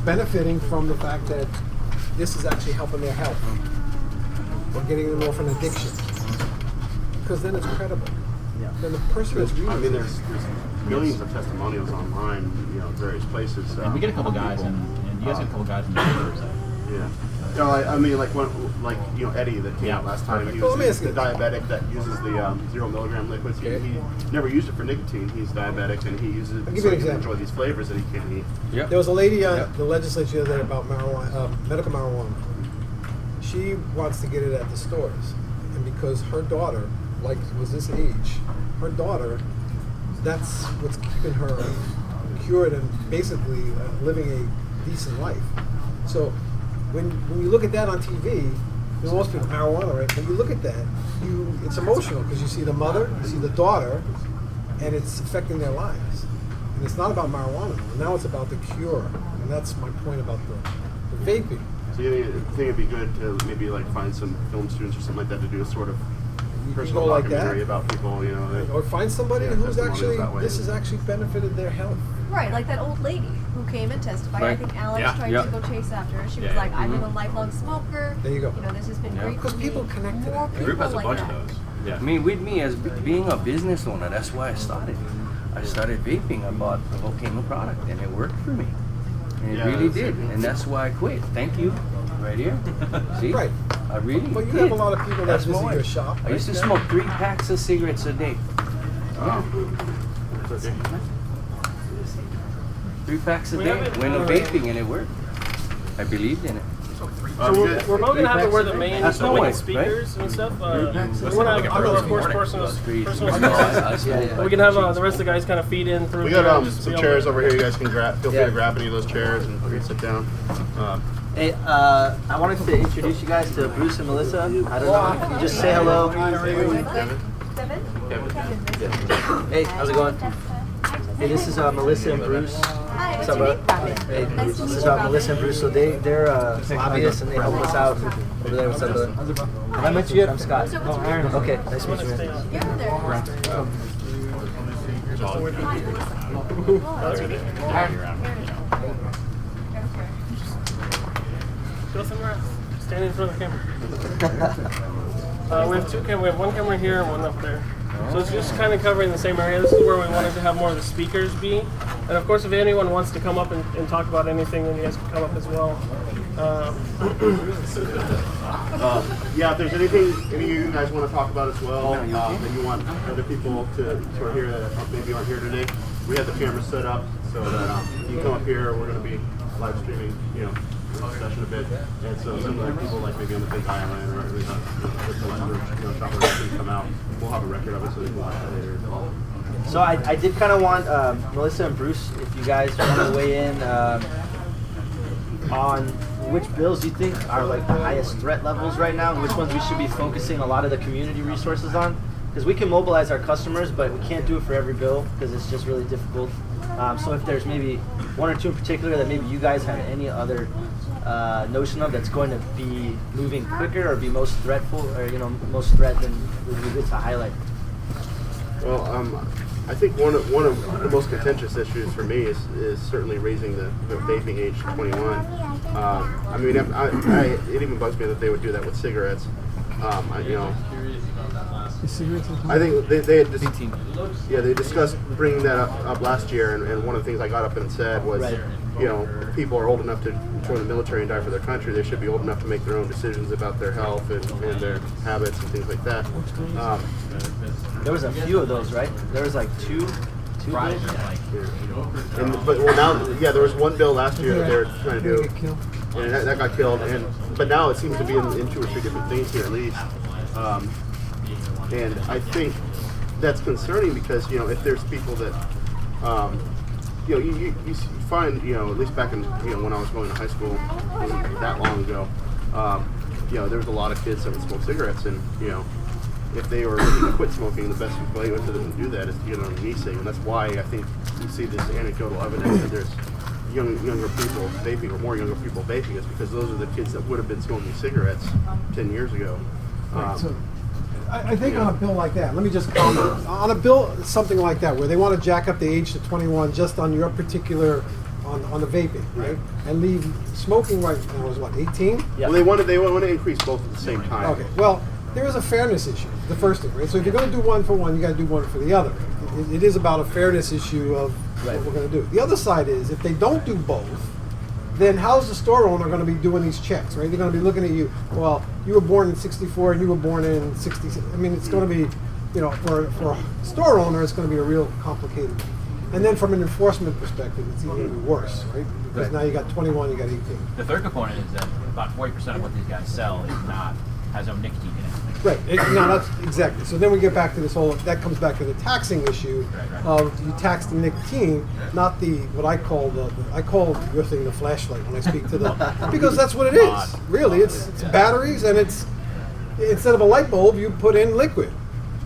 benefiting from the fact that this is actually helping their health or getting them off an addiction. Because then it's credible. Yeah. Then the person is reading. I mean, there's millions of testimonials online, various places. And we get a couple guys, and you guys get a couple guys in the papers. Yeah. No, I mean, like Eddie that came out last time. He was the diabetic that uses the 0 milligram liquids. He never used it for nicotine. He's diabetic and he uses it so he can enjoy these flavors that he can't eat. Yep. There was a lady on the legislature the other day about marijuana, medical marijuana. She wants to get it at the stores, and because her daughter, was this age, her daughter, that's what's keeping her cured and basically living a decent life. So when you look at that on TV, most people marijuana, right? When you look at that, it's emotional because you see the mother, you see the daughter, and it's affecting their lives. And it's not about marijuana. Now it's about the cure, and that's my point about the vaping. So you think it'd be good to maybe find some film students or something like that to do a sort of personal documentary about people, or find somebody who's actually this has actually benefited their health. Right, like that old lady who came and testified. Right. I think Alex tried to go chase after her. She was like, "I've been a lifelong smoker." There you go. This has been great. Because people connect to More that. The group has a like bunch that. of those. Yeah. I mean, with me as being a business owner, that's why I started. I started vaping. I bought a volcano product, and it worked for me. And it really did, and that's why I quit. Thank you, right here. See, Right. I really. But you did. have a lot of people that That's visit why. your shop. I used to smoke 3 packs of cigarettes a day. It's okay. 3 packs a day. Went to vaping, and it worked. I believed in it. So we're both gonna have to wear the main That's no way, speakers and stuff. We want Like to a have early of course morning. personal space. Yeah. We can have the rest of the guys kind of feed in through. We there got and just some be chairs able over here. You guys can feel free to grab any of those chairs and sit down. Hey, I wanted to introduce you guys to Bruce and Melissa. I don't know. Can you just say hello? Hey, how's it going? Hey, this is Melissa and Bruce. What's up, bro? Hey, this is Melissa and Bruce. So they're lobbyists and they help us out over there. What's up, brother? Have I met you yet? I'm Scott. Oh, Aaron. Okay, nice to meet you, man. Go somewhere else. Stand in front of the camera. We have 2 cameras. We have 1 camera here and 1 up there. So it's just kind of covering the same area. This is where we wanted to have more of the speakers be. And of course, if anyone wants to come up and talk about anything, then you guys can come up as well. Yeah, if there's anything any of you guys want to talk about as well, that you want other people to sort of hear that maybe aren't here today, we have the camera set up so that you can come up here. We're going to be live streaming, this session a bit, and so some of the people maybe on the Big Island or the shoppers can come out. We'll have a record of it so they can watch it later as well. So I did kind of want Melissa and Bruce, if you guys want to weigh in on which bills you think are the highest threat levels right now, which ones we should be focusing a lot of the community resources on, because we can mobilize our customers, but we can't do it for every bill because it's just really difficult. So if there's maybe 1 or 2 in particular that maybe you guys have any other notion of that's going to be moving quicker or be most threatful, or most threat, then would be good to highlight. Well, I think one of the most contentious issues for me is certainly raising the vaping age to 21. I mean, it even bugs me that they would do that with cigarettes. I think they discussed bringing that up last year, and one of the things I got up and said was, if people are old enough to join the military and die for their country, they should be old enough to make their own decisions about their health and their habits and things like that. There was a few of those, right? There was 2 Right. There was 1 bill last year that they were trying to do, and that got killed. But now it seems to be in 2 or 3 different things here at least. And I think that's concerning because if there's people that you find at least back in when I was going to high school that long ago, there was a lot of kids that would smoke cigarettes, and if they were looking to quit smoking, the best way to them to do that is to get on an e-cig, and that's why I think you see this anecdotal evidence that there's younger people vaping, or more younger people vaping, is because those are the kids that would have been smoking cigarettes 10 years ago. So I think on a bill like that, let me just comment. On a bill, something like that, where they want to jack up the age to 21 just on your particular on the vaping, right? And leave smoking right now is what, 18? Yeah. Well, they want to increase both at the same time. Okay, well, there is a fairness issue, the first thing, right? So if you're going to do one for one, you got to do one for the other. It is about a fairness issue of Right. what we're going to do. The other side is, if they don't do both, then how's the store owner going to be doing these checks, right? They're going to be looking at you, well, you were born in 64 and you were born in 66. I mean, it's going to be, you know, for a store owner, it's going to be a real complicated. And then from an enforcement perspective, it's even worse, right? Because now you got 21, you got 18. The third component is that about 40% of what these guys sell has no nicotine in it. Right. No, that's exactly. So then we get back to this whole. That comes back to the taxing issue Right. of you tax the nicotine, not the what I call I call your thing the flashlight when I speak to them, because that's what it is. Really, it's batteries, and it's instead of a light bulb, you put in liquid.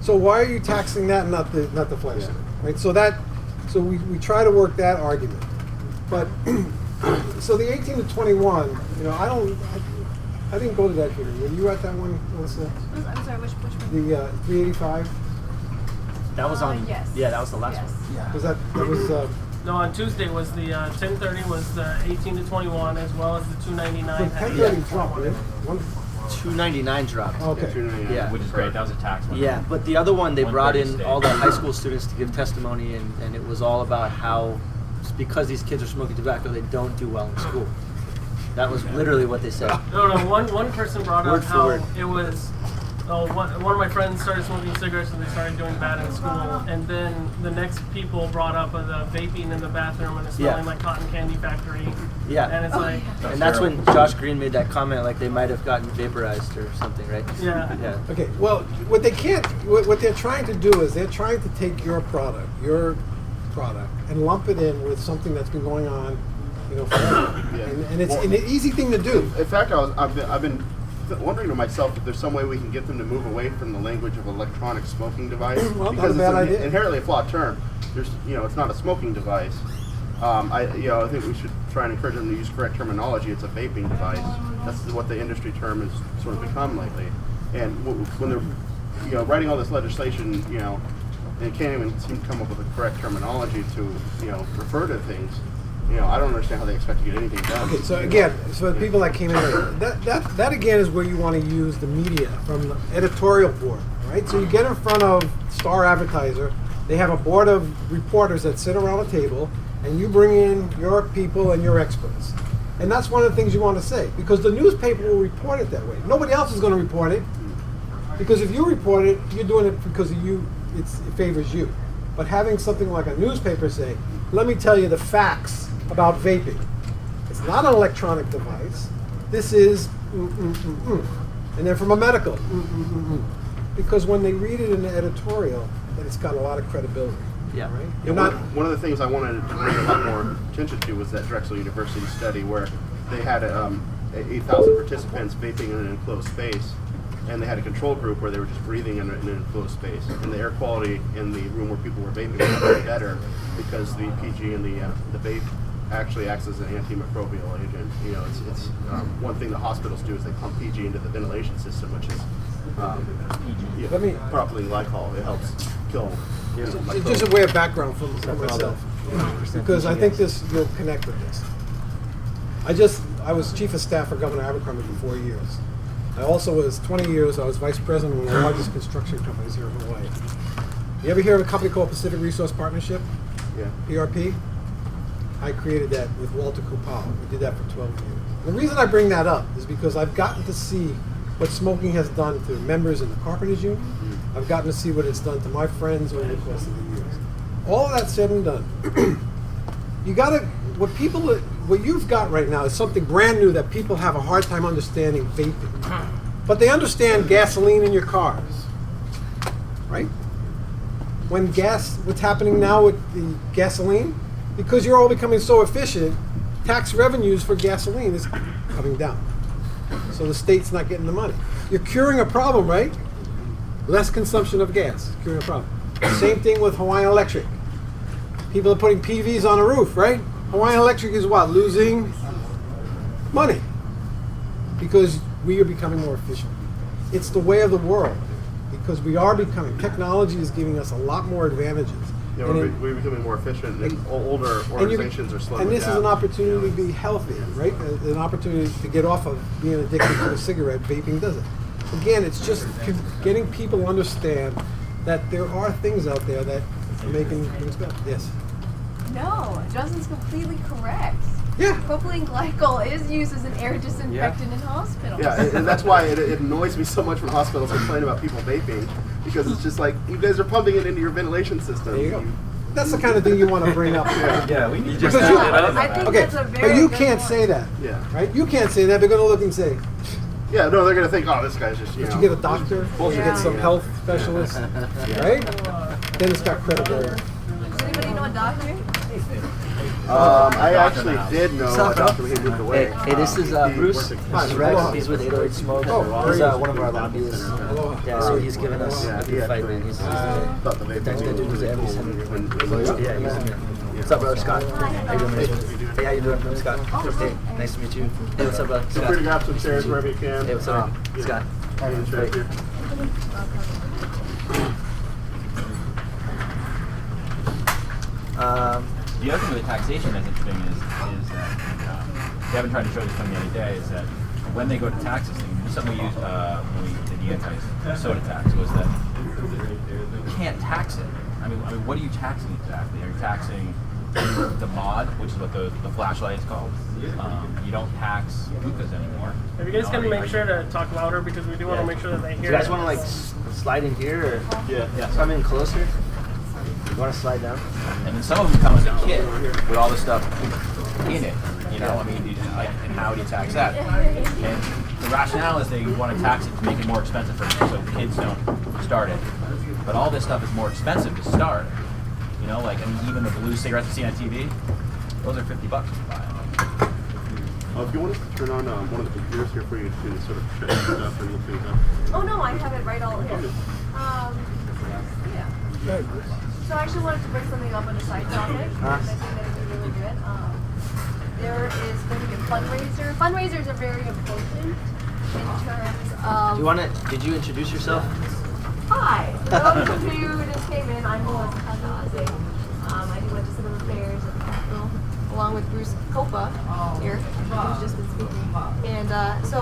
So why are you taxing that, and not the flashlight? Right. So we try to work that argument, but so the 18 to 21, you know, I didn't go to that hearing. Were you at that one, Melissa? I'm sorry, which one? The 385? That was on. Yes. Yeah, that was the last Yes. one. Because that was No, on Tuesday was the 10:30 was the 18 to 21, as well as the 299. had 10:30 the dropped, right? 299 dropped. Okay. Yeah. Which is great. That was a tax one. Yeah, but the other one, they brought 130 in state. all the high school students to give testimony, and it was all about how, because these kids are smoking tobacco, they don't do well in school. That was literally what they said. No, one person brought Word up for how word. it was. One of my friends started smoking cigarettes and they started doing bad in school, and then the next people brought up the vaping in the bathroom and it's smelling like cotton candy factory. Yeah. And it's like, And that's when Josh Green made that comment, like they might have gotten vaporized or something, right? yeah. Yeah. Okay, well, what they're trying to do is they're trying to take your product, and lump it in with something that's been going on, you know, forever. Yeah. And it's Well, an easy thing to do. In fact, I've been wondering to myself if there's some way we can get them to move away from the language of electronic smoking device, Well, not because a bad it's idea. inherently a flawed term. There's, it's not a smoking device. I think we should try and encourage them to use correct terminology. It's a vaping device. That's what the industry term has sort of become lately. And when they're, writing all this legislation, and can't even seem to come up with the correct terminology to, refer to things. I don't understand how they expect to get anything done. Okay, so again, for the people that came in later, that again is where you want to use the media from the editorial board, right? So you get in front of Star Advertiser, they have a board of reporters that sit around a table, and you bring in your people and your experts. And that's one of the things you want to say, because the newspaper will report it that way. Nobody else is going to report it, because if you report it, you're doing it because of you, it favors you. But having something like a newspaper say, let me tell you the facts about vaping. It's not an electronic device. This is And then from a medical because when they read it in the editorial, then it's got a lot of credibility. Yeah. Right? Yeah, You're one of the things I wanted to bring a lot more attention to was that Drexel University study where they had 8,000 participants vaping in an enclosed space, and they had a control group where they were just breathing in an enclosed space. And the air quality in the room where people were vaping was much better because the PG and the vape actually acts as an antimicrobial agent. It's one thing the hospitals do is they pump PG into the ventilation system, which is Let me- propylene glycol. It helps kill. Just a way of background for myself, because I think you'll connect with this. I was chief of staff for Governor Abercrombie for 4 years. I also was 20 years. I was vice president of one of the largest construction companies here in Hawaii. You ever hear of a company called Pacific Resource Partnership, Yeah. PRP? I created that with Walter Kupal. We did that for 12 years. The reason I bring that up is because I've gotten to see what smoking has done to members in the Carpenters Union. I've gotten to see what it's done to my friends over the course of the years. All of that said and done, what you've got right now is something brand new that people have a hard time understanding vaping. But they understand gasoline in your cars, right? What's happening now with the gasoline? Because you're all becoming so efficient, tax revenues for gasoline is coming down. So the state's not getting the money. You're curing a problem, right? Less consumption of gas, curing a problem. Same thing with Hawaiian Electric. People are putting PVs on the roof, right? Hawaiian Electric is what? Losing money because we are becoming more efficient. It's the way of the world because we are becoming, technology is giving us a lot more advantages. Yeah, And we're becoming more efficient, and older and organizations are slowing and this is an down. opportunity to be healthy, right? An opportunity to get off of being addicted to a cigarette. Vaping does it. Again, it's just getting people to understand that there are things out there that are making things better. Yes. No, Justin's completely correct. Yeah. Propylene glycol is used as an air disinfectant in hospitals. Yeah, and that's why it annoys me so much when hospitals complain about people vaping, because it's just like, you guys are pumping it into your ventilation system. There you go. That's the kind of thing you want to bring up. Yeah, we need Because just you- I think Okay, that's a very but you good can't point. say that. Yeah. Right? You can't say that. They're going to look and say, Yeah, no, they're gonna think, oh, this guy's just, did you get a doctor? Or you Yeah. get some health specialist? Right? Then it's got credibility. Does anybody know a doctor? I actually did know a doctor when he moved away. Hey, this is He Bruce. worked This is at- Rex. He's with 808 Smoke. Oh, He's very one of our lobbyists. Aloha. Yeah, so he's given us Yeah, a he good had fight, man. He's thought the vaping Thanks, was dude. He's really every cool single- when- yeah, he's in it. What's up, brother Scott? How you doing, man? Hey, how you doing, Scott? Hey, nice to meet you. Hey, what's up, brother Feel Scott? free to grab some chairs wherever you can. Hey, what's up, you know, Scott? have your chairs here. The other thing with the taxation that's interesting is that Devin tried to show this to me the other day, is that when they go to tax this thing, this is something we used when we did the anti-soda tax, was that you can't tax it. I mean, what are you taxing exactly? Are you taxing the mod, which is what the flashlight is called? You don't tax hookahs anymore. If you guys know, can are make you- sure to talk louder because we do want to make sure that they Do hear. you guys it. want to like slide in here or Yeah. come in closer? You want to slide down? And then some of them come as a kit with all the stuff in it. You know, I mean, like, and how do you tax that? And the rationale is they want to tax it to make it more expensive for so kids don't start it. But all this stuff is more expensive to start. You know, like, I mean, even the blue cigarettes you see on TV, those are $50 to buy. If you want us to turn on one of the computers here for you to sort of check things up and look things up. Oh no, I have it right all here. Yeah. So I actually wanted to bring something up on a side topic. I think that would be really good. There is going to be a fundraiser. Fundraisers are very important in terms of. Do you want to? Did you introduce yourself? Hi. For those of you who just came in, I'm Melissa Kazazzi. I do legislative affairs at the Capitol, along with Bruce Copa here, who's just been speaking. And so,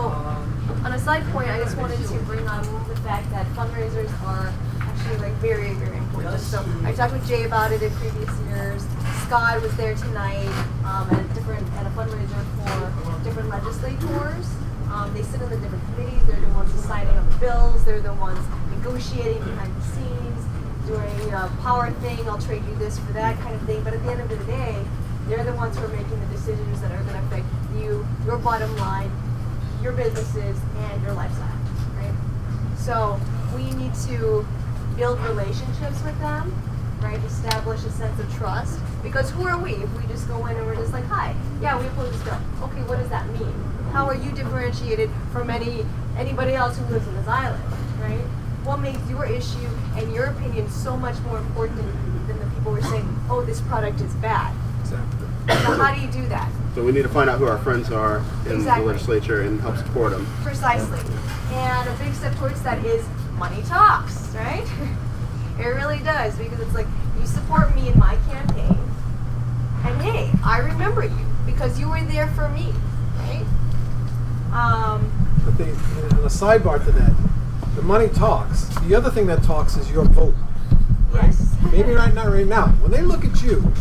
on a side point, I just wanted to bring on the fact that fundraisers are actually like very, very important. So I talked with Jay about it in previous years. Scott was there tonight at a fundraiser for different legislators. They sit in the different committees. They're the ones signing on the bills. They're the ones negotiating behind the scenes, doing power thing. I'll trade you this for that kind of thing. But at the end of the day, they're the ones who are making the decisions that are going to affect you, your bottom line, your businesses, and your lifestyle, right? So we need to build relationships with them, right? Establish a sense of trust. Because who are we if we just go in and we're just like, hi, yeah, we oppose this bill. Okay, what does that mean? How are you differentiated from anybody else who lives on this island, right? What makes your issue and your opinion so much more important than the people who are saying, oh, this product is bad? Exactly. So how do you do that? So we need to find out who our friends are in Exactly. the legislature and help support them. Precisely. And a big step towards that is money talks, right? It really does, because it's like, you support me in my campaign, and hey, I remember you because you were there for me, right? But on a sidebar to that, the money talks. The other thing that talks is your vote. Yes. Maybe not right now. When they look at you,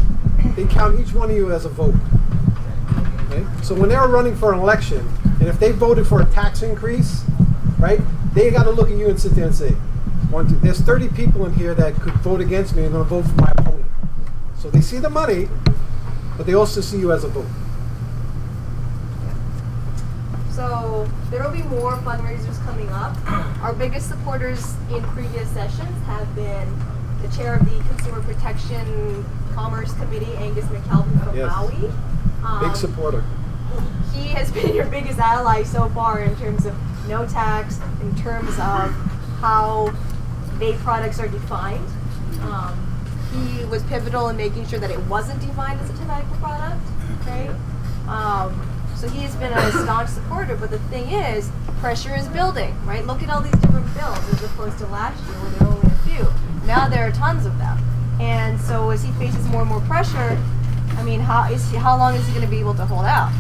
they count each one of you as a voter. Okay? So when they're running for an election, and if they voted for a tax increase, right, they got to look at you and sit there and say, there's 30 people in here that could vote against me and going to vote for my opponent. So they see the money, but they also see you as a vote. So there will be more fundraisers coming up. Our biggest supporters in previous sessions have been the chair of the Consumer Protection Commerce Committee, Angus McKelvin from Yes. Maui. Big supporter. He has been your biggest ally so far in terms of no tax, in terms of how vape products are defined. He was pivotal in making sure that it wasn't defined as a tobacco product, right? So he has been a staunch supporter, but the thing is, pressure is building, right? Look at all these different bills as opposed to last year where there were only a few. Now there are tons of them, And so as he faces more and more pressure, I mean, how long is he going to be able to hold out?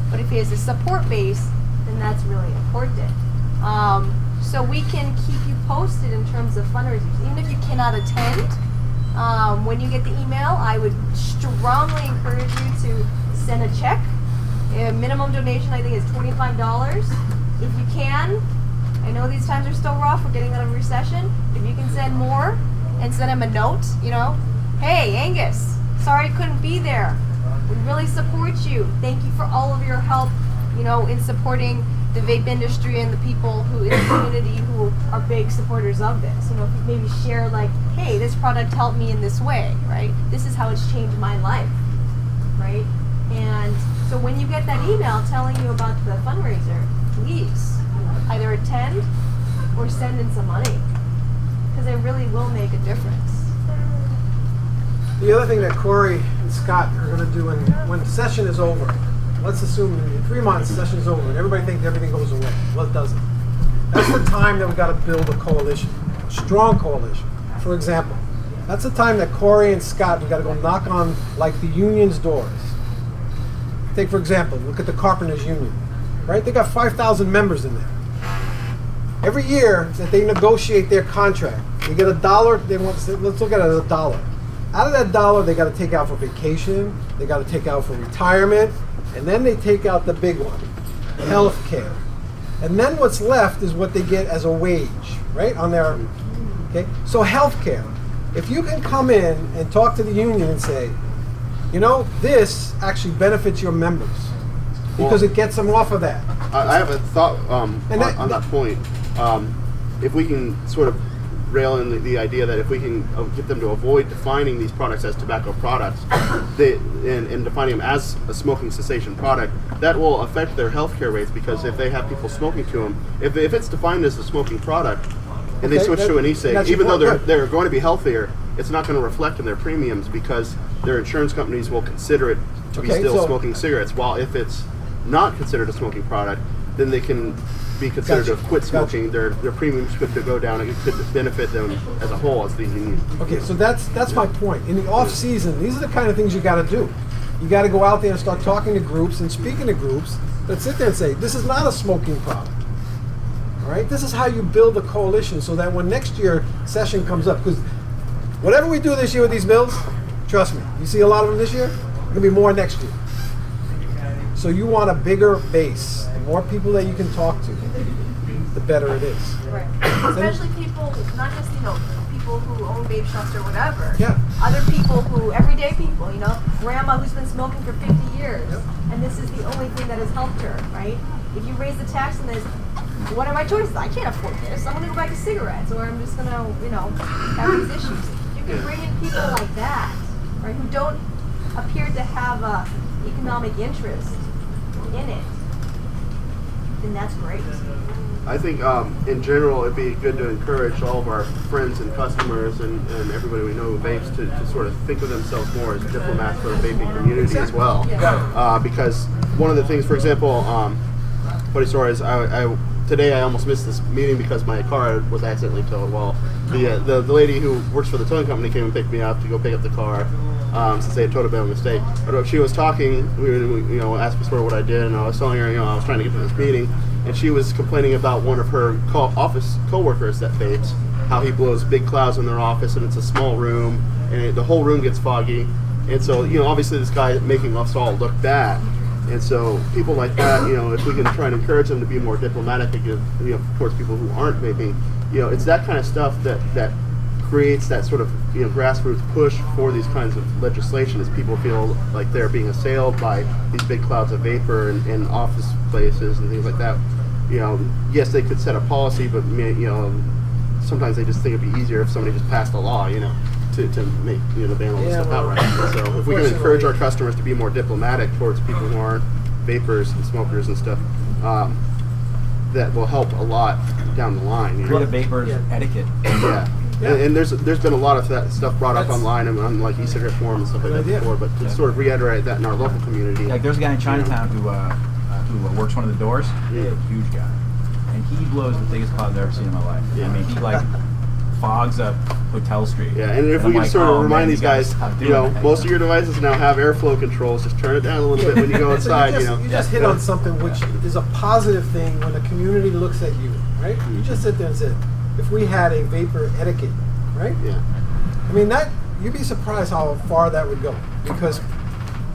But if he has a support base, then that's really important. So we can keep you posted in terms of fundraisers. Even if you cannot attend, when you get the email, I would strongly encourage you to send a check. A minimum donation, I think, is $25. If you can, I know these times are still rough. We're getting out of a recession. If you can send more and send him a note, hey, Angus, sorry I couldn't be there. We really support you. Thank you for all of your help, in supporting the vape industry and the people who in the community who are big supporters of this. If you maybe share hey, this product helped me in this way, right? This is how it's changed my life, right? And so when you get that email telling you about the fundraiser, please either attend or send in some money, because it really will make a difference. The other thing that Corey and Scott are going to do when session is over, let's assume in 3 months session is over and everybody thinks everything goes away. Well, it doesn't. That's the time that we've got to build a coalition, strong coalition. For example, that's the time that Corey and Scott, we've got to go knock on the union's doors. Take, for example, look at the Carpenters Union, right? They got 5,000 members in there. Every year that they negotiate their contract, they get $1. They want to say, let's look at it as $1. Out of that $1, they got to take out for vacation, they got to take out for retirement, and then they take out the big one, health care. And then what's left is what they get as a wage, right? On their, okay? So health care. If you can come in and talk to the union and say, this actually benefits your members because it gets them off of that. I have a thought on that point. If we can sort of rail in the idea that if we can get them to avoid defining these products as tobacco products, and defining them as a smoking cessation product, that will affect their healthcare rates, because if they have people smoking to them, if it's defined as a smoking product, and they switch to an e-cig, even though they're going to be healthier, it's not going to reflect in their premiums because their insurance companies will consider it to be still smoking cigarettes. While if it's not considered a smoking product, then they can be considered to quit smoking. Their premiums could go down, and it could benefit them as a whole as the union. Okay, so that's my point. In the off season, these are the kind of things you got to do. You got to go out there and start talking to groups and speaking to groups that sit there and say, this is not a smoking product. All right, this is how you build a coalition so that when next year session comes up, because whatever we do this year with these bills, trust me, you see a lot of them this year, there's going to be more next year. So you want a bigger base. The more people that you can talk to, the better it is. Right. Especially people, not just, people who own vape shops or whatever. Yeah. Other people everyday people, grandma who's been smoking for 50 years. Yep. And this is the only thing that has helped her, right? If you raise the tax on this, what are my choices? I can't afford this. I'm going to go back to cigarettes, or I'm just going to, have these issues. You can bring in people like that, right, who don't appear to have a economic interest in it, then that's great. I think in general it'd be good to encourage all of our friends and customers and everybody we know who vapes to sort of think of themselves more as diplomats for the vaping community as well. Because one of the things, for example, funny story is today I almost missed this meeting because my car was accidentally towed. Well, the lady who works for the towing company came and picked me up to go pick up the car. Since they had totally been a mistake. But she was talking, we asked me sort of what I did, and I was telling her, I was trying to get to this meeting, and she was complaining about one of her office coworkers that vapes, how he blows big clouds in their office, and it's a small room, and the whole room gets foggy, and so, obviously this guy is making us all look bad, and so people like that, if we can try and encourage them to be more diplomatic against, towards people who aren't vaping, it's that kind of stuff that creates that sort of grassroots push for these kinds of legislation, as people feel like they're being assailed by these big clouds of vapor in office places and things like that. Yes, they could set a policy, but sometimes they just think it'd be easier if somebody just passed a law, to make ban all this stuff outright. So if we can encourage our customers to be more diplomatic towards people who aren't vapors and smokers and stuff, that will help a lot down the line. Create a vapors etiquette. Yeah. And there's been a lot of that stuff brought up online and on e-cigarette forums and stuff like that before, but to sort of reiterate that in our local community. Like there's a guy in Chinatown who works one of the doors. Huge guy, and he blows the biggest cloud I've ever seen in my life. I mean, he fogs up Hotel Street. Yeah, and if I'm we can like, sort of oh, remind man, these you gotta guys, stop you doing know, that. most of your devices now have airflow controls. Just turn it down a little bit when you go outside. So You you know. just hit on something which is a positive thing when the community looks at you, right? You just sit there and say, if we had a vapor etiquette, right? Yeah. I mean, that you'd be surprised how far that would go, because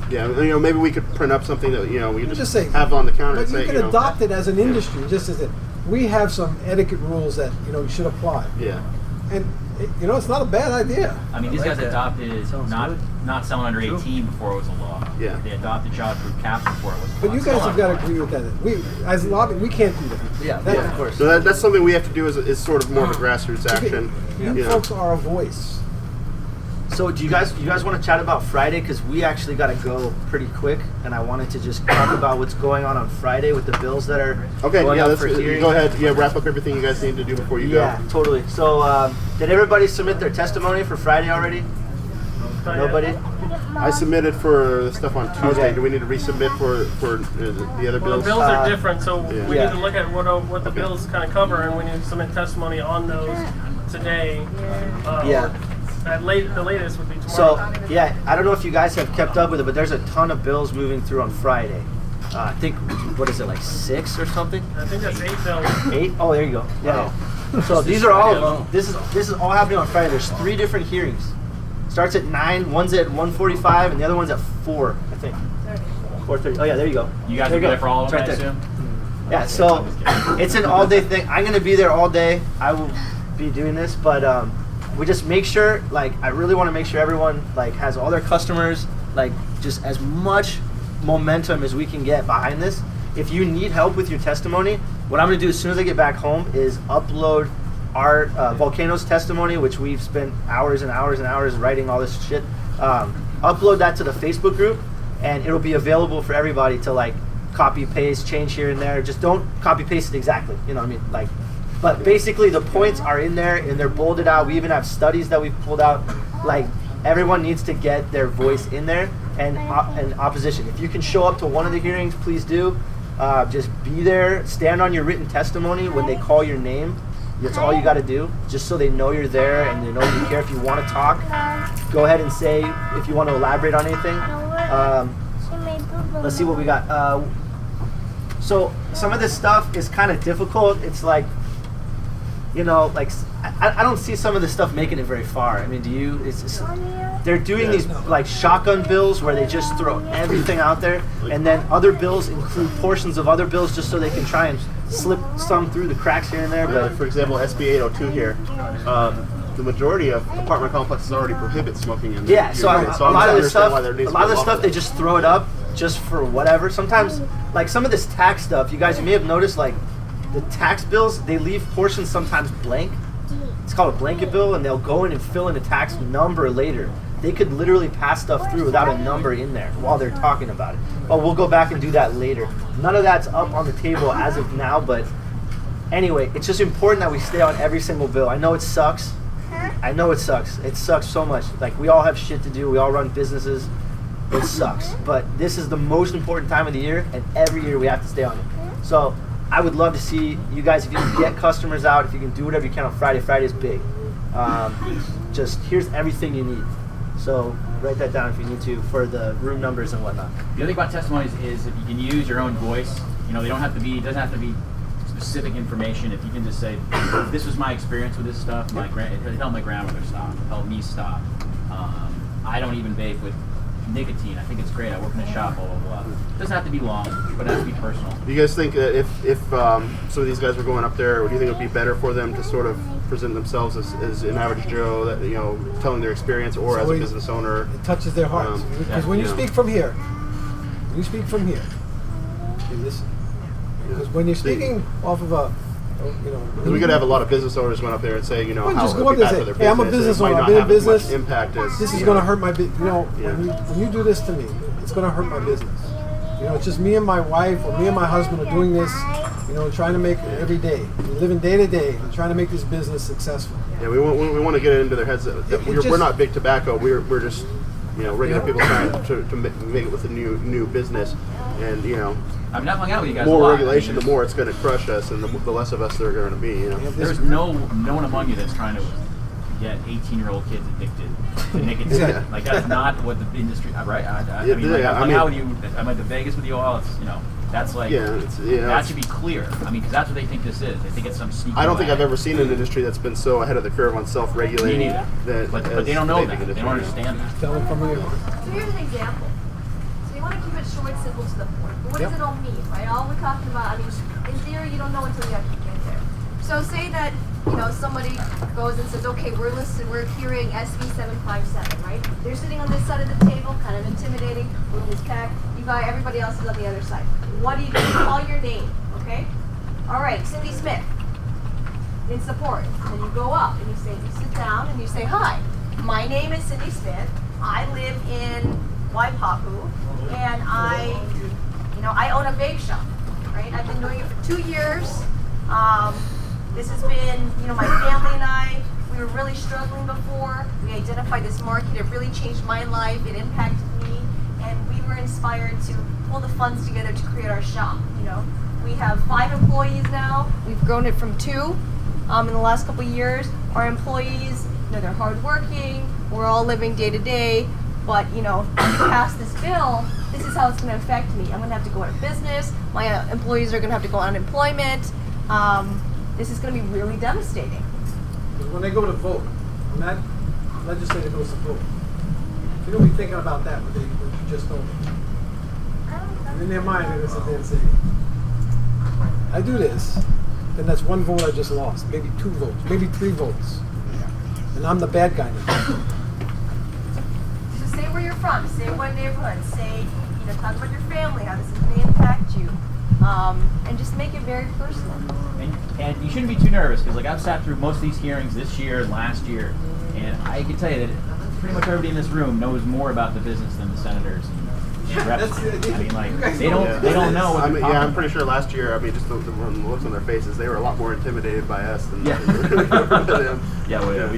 Yeah, you know, maybe we could print up something that we you could just say have on the counter but and you say, can you know, adopt it as an industry, just as it. We have some etiquette rules that you should apply, yeah, and it's not a bad idea. I mean, these like guys that. adopted Sounds not good. not selling under 18 before it was a law. Yeah. They adopted childproof caps before it was a law. But you It's still guys have not got a to law. agree with that. We, as lobby, we can't do that. Yeah, That- of course. So that's something we have to do is sort of more of a grassroots action. You You know. folks are a voice. So do you guys want to chat about Friday? Because we actually got to go pretty quick, and I wanted to just talk about what's going on Friday with the bills that are Okay, going yeah, up let's for hearing. go ahead. Yeah, wrap up everything you guys need to do before you Yeah, go. totally. So did everybody submit their testimony for Friday already? Nobody? I submitted for the stuff on Tuesday. Okay. Do we need to resubmit for the other Well, bills? the bills are different, so yeah. we Yeah. need to look at what the bills kind of cover, and we need to submit testimony on those today. Yeah. At the latest would be So tomorrow. yeah, I don't know if you guys have kept up with it, but there's a ton of bills moving through on Friday. I think what is it, like 6 or something? I think that's 8 bills. 8? Oh, there you go. Yeah. So these are all of them. This is all happening on Friday. There's 3 different hearings. Starts at 9. One's at 1:45, and the other one's at 4. I think. 4:30. Oh yeah, there you go. You guys There will be go. there for all of It's them, I right there. assume? Yeah. So it's an all-day thing. I'm gonna be there all day. I will be doing this, but we just make sure. Like, I really want to make sure everyone has all their customers just as much momentum as we can get behind this. If you need help with your testimony, what I'm gonna do as soon as I get back home is upload our Volcano's testimony, which we've spent hours and hours and hours writing all this shit. Upload that to the Facebook group, and it'll be available for everybody to copy paste, change here and there. Just don't copy paste it exactly. You know what I mean? But basically the points are in there and they're bolded out. We even have studies that we've pulled out. Everyone needs to get their voice in there, and opposition. If you can show up to one of the hearings, please do. Just be there. Stand on your written testimony when they call your name. That's all you got to do, just so they know you're there and they know you care. If you want to talk, go ahead and say if you want to elaborate on anything. Let's see what we got. So some of this stuff is kind of difficult. It's I don't see some of this stuff making it very far. I mean, do you? They're doing these shotgun bills where they just throw everything out there, and then other bills include portions of other bills just so they can try and slip some through the cracks here and there. But For example, SB 802 here, the majority of apartment complexes already prohibit smoking in yeah, so units. a lot of this stuff, why there needs a to lot be of this law stuff for they that. just throw it up just for whatever. Sometimes, some of this tax stuff, you guys may have noticed, the tax bills, they leave portions sometimes blank. It's called a blanket bill, and they'll go in and fill in a tax number later. They could literally pass stuff through without a number in there while they're talking about it. Oh, we'll go back and do that later. None of that's up on the table as of now, but anyway, it's just important that we stay on every single bill. I know it sucks. I know it sucks. It sucks so much. We all have shit to do. We all run businesses. It sucks. But this is the most important time of the year, and every year we have to stay on it. So I would love to see you guys, if you can get customers out, if you can do whatever you can on Friday. Friday's big. Just here's everything you need. So write that down if you need to for the room numbers and whatnot. The other thing about testimonies is if you can use your own voice. They don't have to be. It doesn't have to be specific information. If you can just say, "This was my experience with this stuff. It helped my grandmother stop. It helped me stop. I don't even vape with nicotine. I think it's great. I work in a shop. Blah blah blah." It doesn't have to be long, but it has to be personal. Do you guys think that if some of these guys were going up there, do you think it would be better for them to sort of present themselves as an average Joe, that telling their experience, or as a business owner? It touches their hearts. Because when you speak from here, you listen. Because when you're speaking off of We could have a lot of business owners went up there and say, Well, how just it go would up be there bad and for say, their hey, I'm a business. business It might owner. not I've been in have as much business. impact as this is going to hurt my business. When you do this to me, it's going to hurt my business. It's just me and my wife or me and my husband are doing this, trying to make it every day. We're living day to day and trying to make this business successful. Yeah, we want to get it into their heads that we're not big tobacco. We're just regular people trying to make it with a new business, and I've not hung out with you guys. a more lot. regulation, the more it's going to crush us, and the less of us there are going to be. There's no one among you that's trying to get 18-year-old kids addicted to nicotine. Exactly. Like that's not what the industry, right? I Yeah, mean, like, yeah, I'm I mean- out with you. I'm at the Vegas with you all. It's that's like that should be clear. I mean, because that's what they think this is. They think it's some sneaky. I don't think way. I've ever seen an industry that's been so ahead of the curve on self-regulating. Me neither. But they don't know that. They don't understand that. Tell them from here. So here's an example. So you want to keep it short, simple, to the point. But what does it all mean, right? All we're talking about, I mean, in theory, you don't know until you actually get there. So say that, somebody goes and says, okay, we're hearing SB 757, right? They're sitting on this side of the table, kind of intimidating, room is packed. Everybody else is on the other side. What do you do? Call your name, okay? All right, Cindy Smith, in support. Then you go up and you sit down and you say, hi, my name is Cindy Smith. I live in Waipahu, and I own a vape shop, right? I've been doing it for 2 years. This has been, my family and I, we were really struggling before. We identified this market. It really changed my life. It impacted me. And we were inspired to pull the funds together to create our shop. We have 5 employees now. We've grown it from 2 in the last couple of years. Our employees, they're hardworking. We're all living day to day. But, if you pass this bill, this is how it's going to affect me. I'm going to have to go out of business. My employees are going to have to go on unemployment. This is going to be really devastating. When they go to vote, when that legislator goes to vote, they're going to be thinking about that, what you just told me. And in their mind, they're going to sit there and say, I do this, then that's 1 vote I just lost, maybe 2 votes, maybe 3 votes. And I'm the bad guy now. So say where you're from, say what neighborhood, say, talk about your family, how this is going to impact you, and just make it very personal. And you shouldn't be too nervous because, I've sat through most of these hearings this year and last year, and I can tell you that pretty much everybody in this room knows more about the business than the senators and reps. I mean, they don't know what they're talking I'm pretty sure last year, just the looks on their faces, they were a lot more intimidated by us than them.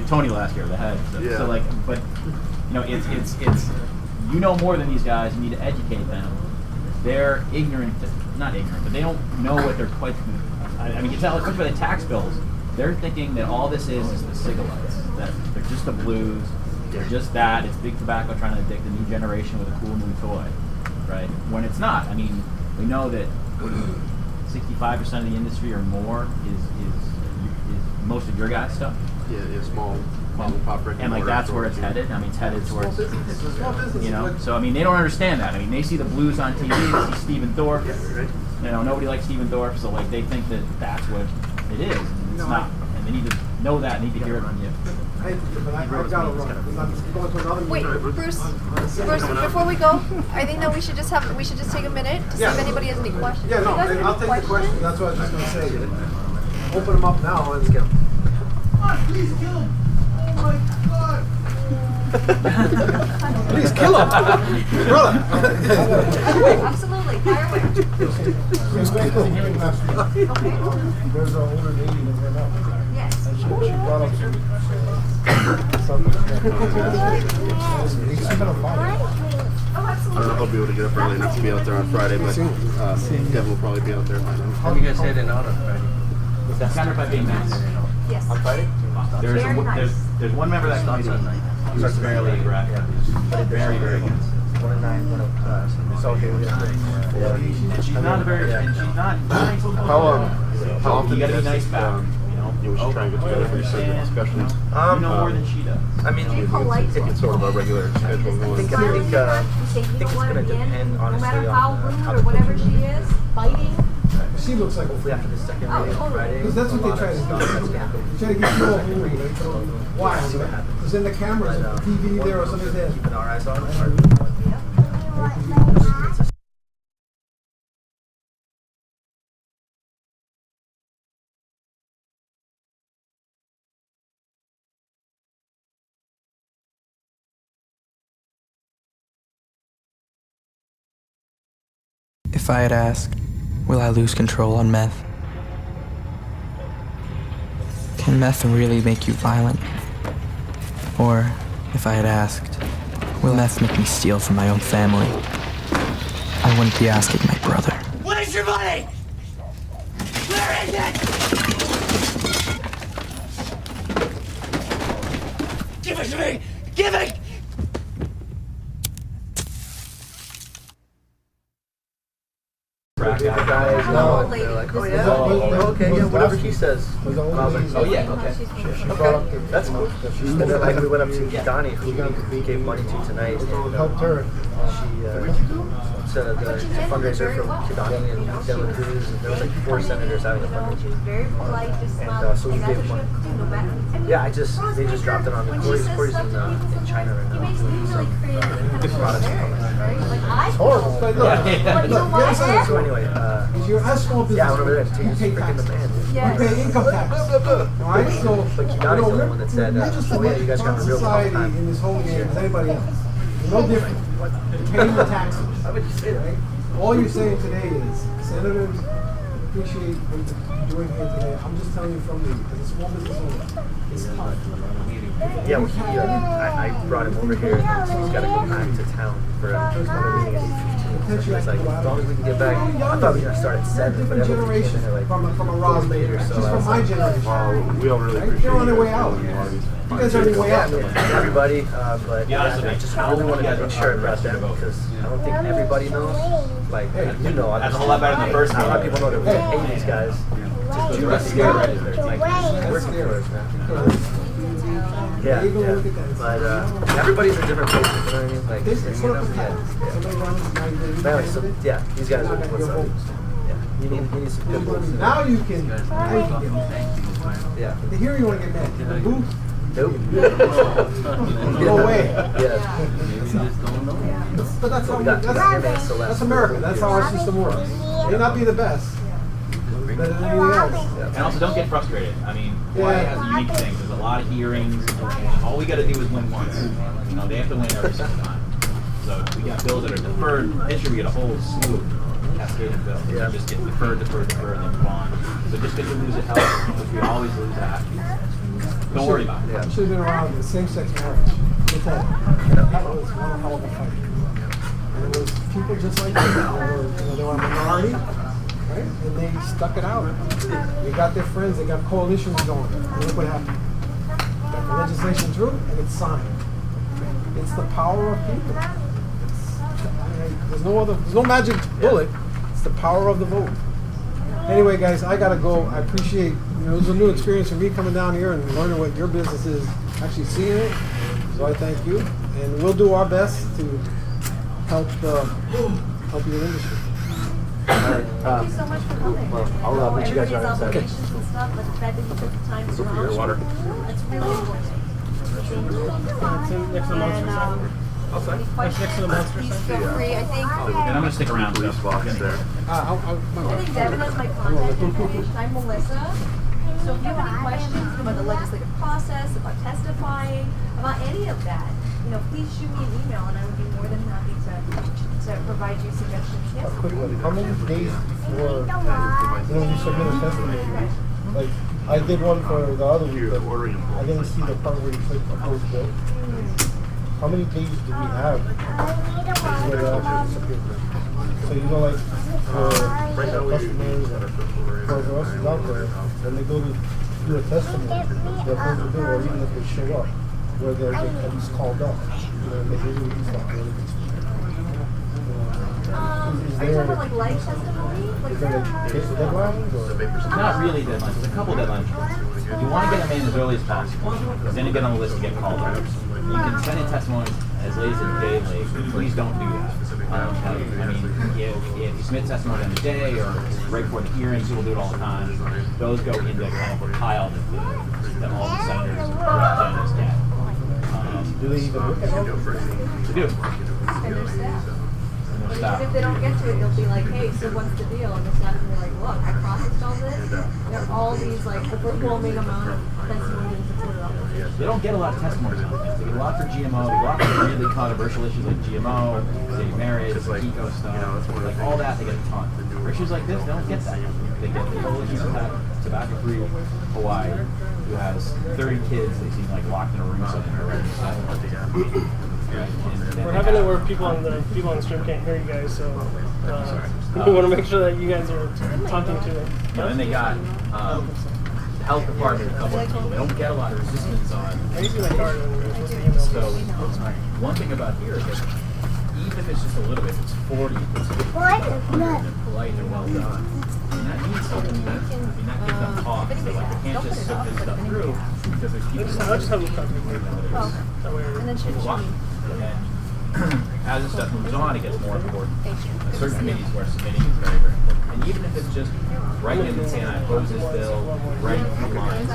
Tony last year, the head. So but it's more than these guys. You need to educate them. They're ignorant, not ignorant, but they don't know what they're quite. I mean, you can tell, especially by the tax bills, they're thinking that all this is the cigarettes, that they're just the blues, they're just that. It's big tobacco trying to addict the new generation with a cool new toy, right? When it's not. I mean, we know that 65% of the industry or more is most of your guys' stuff. Yeah, small mom and pop brick and that's where it's headed. I mean, it's headed towards Small business. So I mean, they don't understand that. I mean, they see the blues on TV, they see Stephen Thorpe. Nobody likes Stephen Thorpe, so they think that that's what it is. And it's not, and they need to know that. Need to hear it from you. I got it wrong. I'm going to another Wait, meeting. Bruce, before we go, I think that we should just take a minute to see if anybody has any questions. Yeah, no, You guys have I'll any take the question. questions? That's what I was just going to say. Open them up now and get them. Please kill him! Oh my God! Please kill him, brother. Absolutely, fire away. There's an older lady that went up. Yes. She brought up something. Oh, absolutely. I'll be able to get up early enough to be out there on Friday, but Devin will probably be out there by now. How are you guys heading out on Friday? That's kind of by being nice. Yes. On Friday? Very nice. There's one member that comes in who's very aggressive, very good. 1 and 9, 1 it's all here. And she's not very, How often you gotta be is nice this, back. we should try and get together for your segment, especially. You know more than she does. I mean, Be polite. It's sort of a regular schedule going. I think it's gonna depend, no honestly, matter on how how rude the or whatever she is, biting. She looks like a Hopefully after the second Oh, reading on totally. Friday. Because that's what they try to do. That's gonna go. They try to get you all moving. Why? Because in the cameras, But, TV there or something there. Keeping our eyes on it. If I had asked, will I lose control on meth? Can meth really make you violent? Or, if I had asked, will meth make me steal from my own family? I wouldn't be asking my brother. Where's your money? Where is it? Give it to me! Give it! The guys, they're like, oh yeah, okay, yeah, whatever he says. And I was like, oh yeah, okay. Okay, that's cool. And then like we went up to Donnie, who we gave money to tonight. Helped her. She said the fundraiser for Donnie and Dylan Cruz, and there was like 4 senators having a fundraiser. Very polite, just And so we gave money. Yeah, they just dropped it on me. Corey's in China right now. Doing some products. It's horrible. But look, So anyway, you're a small business. yeah, I went over there and You taking pay freaking the taxes. man. You pay income tax. Alright, so But Kidani's the one that said, we're just oh yeah, you guys got a real tough society time. in this whole game as anybody else. No different. You're paying the taxes. How would you say that? Right? All you're saying today is senators appreciate what you're doing here today. I'm just telling you from as a small business owner, it's tough. Yeah, well, I brought him over here, and he's got to go back to town for another meeting at 8:15. So he's like, as long as we can get back, I thought we were going to start at 7, but Different everyone came generation in at from like a Ross later, Just so I from was my like, generation. We all really Right? appreciate They're on their you way guys out. doing all these You guys are on your way out. everybody, but Be honest with I me, just how really long wanted you to guys make are sure on about the them vote? because I don't think everybody knows. Like, you know, That's a whole lot better than the first not a lot of one. people know that we hate these guys. The rest of the Scary. guys are Like, That's working scary. for us, man. Yeah, Even yeah. look at that. But everybody's in different places, you know what I mean? Like, This you is know, sort of yeah, pattern. Somebody runs, now you But anyway, so, yeah, these guys are what's up. Yeah, you need some good ones. Now you can get Yeah. the here you want to get mad. The booth, Nope. no way. Yeah. But that's So how we got that's Celeste. America. That's how our system works. May not be the best, but better than anything else. And also, don't get frustrated. I mean, Hawaii has a unique thing. There's a lot of hearings. And all we got to do is win once. You know, they have to win every single time. So we got bills that are deferred. This year we get a whole slew of cascading bills. Yeah. They just get deferred, and then move on. So just because you lose a health, which we always lose that, don't worry about it. Yeah. You should have been around the same-sex marriage. Let me tell you, that was one hell of a fight. And it was people just like you. They were a minority, right? And they stuck it out. They got their friends. They got coalitions going. And look what happened. Got the legislation through, and it's signed. It's the power of people. There's no magic bullet. It's the power of the vote. Anyway, guys, I gotta go. I appreciate, it was a new experience for me coming down here and learning what your business is, actually seeing it. So I thank you, and we'll do our best to help your industry. Thank you so much for coming. Well, I'll meet you guys Everybody's around seven. obligations and stuff, but the fact that you took the time to for your water. That's really important. It's in next to the monster And, center. any That's next to the monster questions, please center. feel free. I think And I'm going to stick around. Police box there. I think Devin has my contact information. I'm Melissa. So if you have any questions about the legislative process, about testifying, about any of that, please shoot me an email and I would be more than happy to provide you suggestions. Yes. Quick one. How many days before you submit a testimony? Like, I did one for the other week, but I didn't see the part where you click propose bill. How many days do we have before it actually disappears? So like for customers and for us who's out there, when they go to do a testimony, they'll post the bill, or even if they show up, where they're at least called up, they really do stuff. Are you talking about like live testimony? Like, Is there a case deadline? Or? Not really deadlines. There's a couple deadlines. You want to get them in as early as possible, because then you get on the list to get called out. You can send in testimonies as late as a day late. Please don't do that. I mean, if you submit testimony on the day or right before the hearings, people do it all the time. Those go into kind of a pile that all the senators and representatives get. Do they even look at it? They do. and their staff. And their Because staff. if they don't get to it, they'll be like, hey, so what's the deal? And the staff will be like, look, I processed all this. There are all these like overwhelming amount of testimonies and supported opposition. They don't get a lot of testimonies on things. They get a lot for GMO, they get a lot for really controversial issues like GMO, gay marriage, eco stuff, like all that, they get a ton. For issues like this, they don't get that. They get the whole issue of tobacco-free Hawaii, who has 30 kids they seem like locked in a room somewhere, right? We're having it where people on the stream can't hear you guys, so we want to make sure that you guys are talking to them. Then they got health department, a couple of people. They don't get a lot of resistance on. I usually my card with the email. So one thing about here is that even if it's just a little bit, if it's 40, if it's 50, they're polite and well done. And that means something to them. I mean, that gives them pause. So like, they can't just sift this stuff through because there's people I'll just have them copy. That way. And then should people watching. And as this stuff moves on, it gets more important. Certain committees where submitting is very, very important. And even if it's just writing in and saying, I oppose this bill, writing a few lines,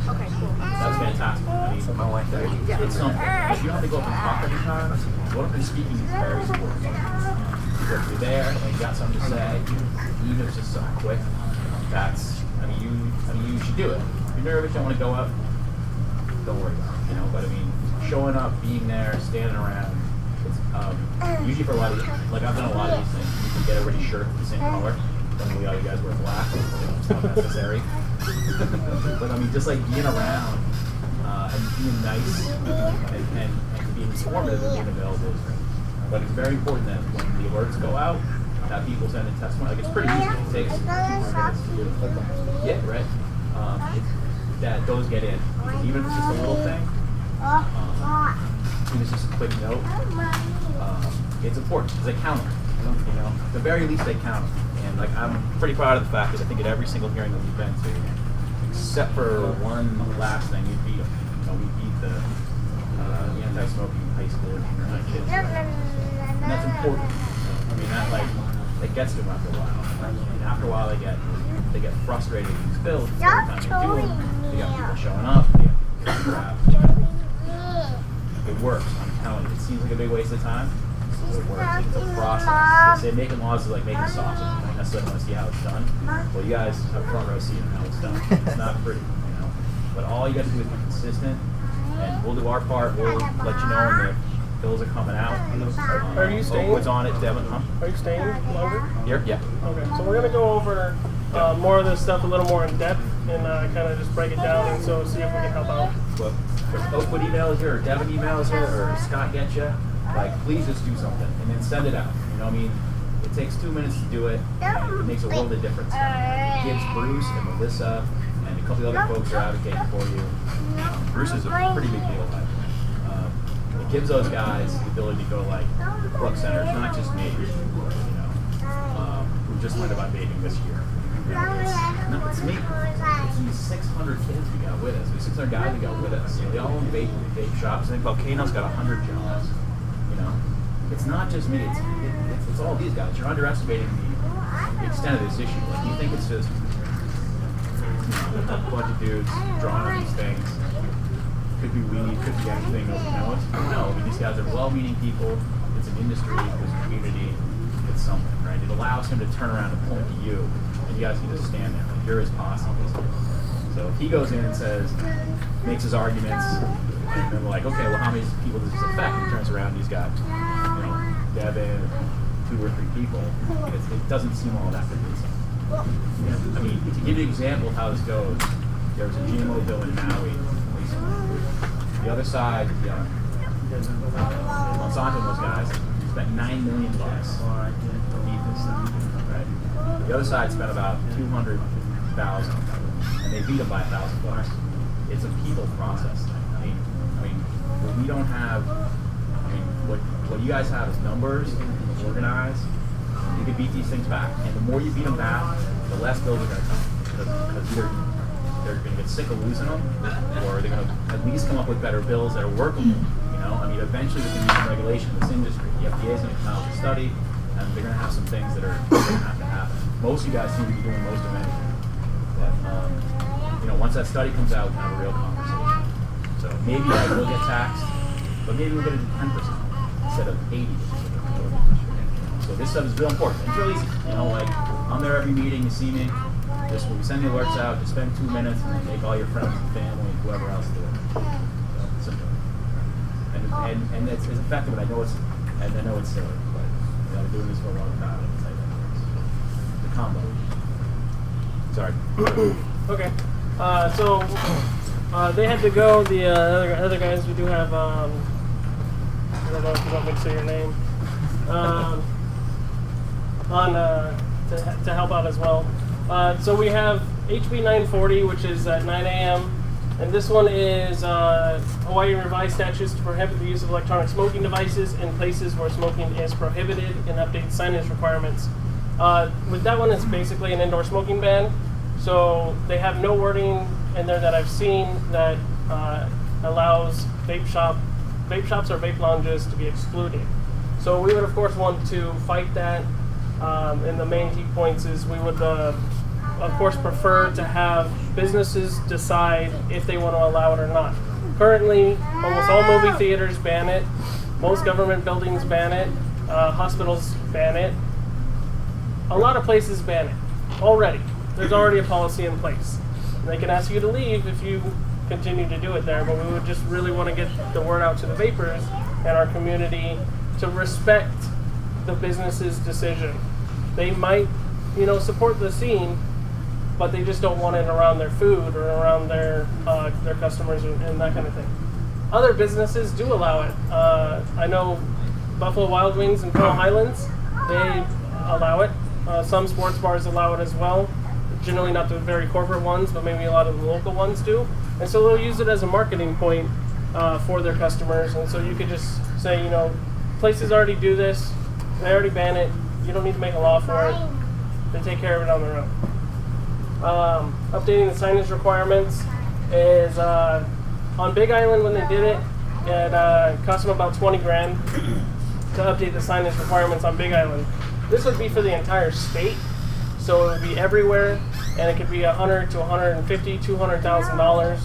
Okay, cool. that's fantastic. I mean, it's something. If you don't have to go up and talk every time, what if speaking is very important. So if you're there and you got something to say, even if it's just something quick, that's, you should do it. If you're nervous, you don't want to go up, don't worry about it, but I mean, showing up, being there, standing around, it's, usually for a lot of, like I've done a lot of these things, you can get everybody's shirt the same color, then we all you guys wear black, it's not necessary. But I mean, just like being around, and being nice, and being informative and being available is great. But it's very important that when the alerts go out, that people send in testimony. Like it's pretty easy. It takes 2 minutes to do. Yeah, right. That those get in. Because even if it's just a little thing, even if it's just a quick note, it's important because they count them. At the very least they count them. And like I'm pretty proud of the fact that I think at every single hearing that we've been to, except for one last thing, we beat them. We beat the anti-smoking high school and junior high kids. And that's important. I mean, that gets to them after a while. And after a while, they get frustrated with these bills. Every time they do them, they got people showing up. They got people getting grabbed. It works. I'm telling you. It seems like a big waste of time. It works. It's a process. They say making laws is like making sausage. You don't necessarily want to see how it's done. Well, you guys have a front row seat on how it's done. It's not pretty, But all you got to do is be consistent, and we'll do our part. We'll let you know when the bills are coming out. Are you staying? What's on it, Devin? Huh? Are you staying longer? Yeah. Okay, so we're gonna go over more of this stuff a little more in depth and kind of just break it down and so see if we can help out. But if Oakwood emails you or Devin emails you or Scott gets you, please just do something and then send it out. It takes 2 minutes to do it, and it makes a world of difference. It gives Bruce and Melissa and a couple of other folks who are advocating for you. Bruce is a pretty big deal. It gives those guys the ability to go to club centers, not just me, who just learned about vaping this year. It's me. It's these 600 kids we got with us. These 600 guys we got with us. They all own vape shops. I think Volcano's got 100 jobs. It's not just me. It's all these guys. You're underestimating the extent of this issue. You think it's just a bunch of dudes drawing on these things. Could be weed, could be anything. No, I mean, these guys are well-meaning people. It's an industry, it's a community, it's something, right? It allows him to turn around and point to you, and you guys can just stand there. You're his posse. So if he goes in and makes his arguments, and then we're like, okay, well, how many people does this affect? He turns around and he's got, Devin, 2 or 3 people. It doesn't seem all that convincing. I mean, to give you an example of how this goes, there was a GMO bill in Maui recently. The other side, Monsanto and those guys spent $9 million to beat this thing, right? The other side spent about $200,000, and they beat them by $1,000. It's a people process thing. I mean, what we don't have. What you guys have is numbers, organized. You can beat these things back, and the more you beat them back, the less bills are going to come because either they're going to get sick of losing them, or they're going to at least come up with better bills that are workable. Eventually there's going to be some regulation in this industry. The FDA is going to come out with a study, and they're going to have some things that are going to have to happen. Most of you guys seem to be doing most of anything, but once that study comes out, we can have a real conversation. So maybe I will get taxed, but maybe we'll get it to 10%. Instead of 80. So this stuff is real important. It's real easy. I'm there every meeting, you see me. Just when we send the alerts out, just spend 2 minutes and make all your friends and family and whoever else do it. So simple. And it's effective, and I know it's silly, but I've been doing this for a long time, and it's the combo. Sorry. Okay. So they had to go. The other guys, we do have. I don't know if you want me to say your name. To help out as well. So we have HB 940, which is at 9 a.m. And this one is Hawaii revised statutes to prohibit the use of electronic smoking devices in places where smoking is prohibited and update signage requirements. With that one, it's basically an indoor smoking ban. So they have no wording in there that I've seen that allows vape shops or vape lounges to be excluded. So we would of course want to fight that. And the main key points is we would of course prefer to have businesses decide if they want to allow it or not. Currently, almost all movie theaters ban it, most government buildings ban it, hospitals ban it, a lot of places ban it already. There's already a policy in place. They can ask you to leave if you continue to do it there, but we would just really want to get the word out to the vapors and our community to respect the business's decision. They might, support the scene, but they just don't want it around their food or around their customers and that kind of thing. Other businesses do allow it. I know Buffalo Wild Wings and Pearl Highlands, they allow it. Some sports bars allow it as well. Generally not the very corporate ones, but maybe a lot of the local ones do. And so they'll use it as a marketing point for their customers. And so you could just say, places already do this. They already ban it. You don't need to make a law for it. They take care of it on their own. Updating the signage requirements is on Big Island when they did it. It cost them about $20,000 to update the signage requirements on Big Island. This would be for the entire state, so it would be everywhere, and it could be $100,000 to $150,000, $200,000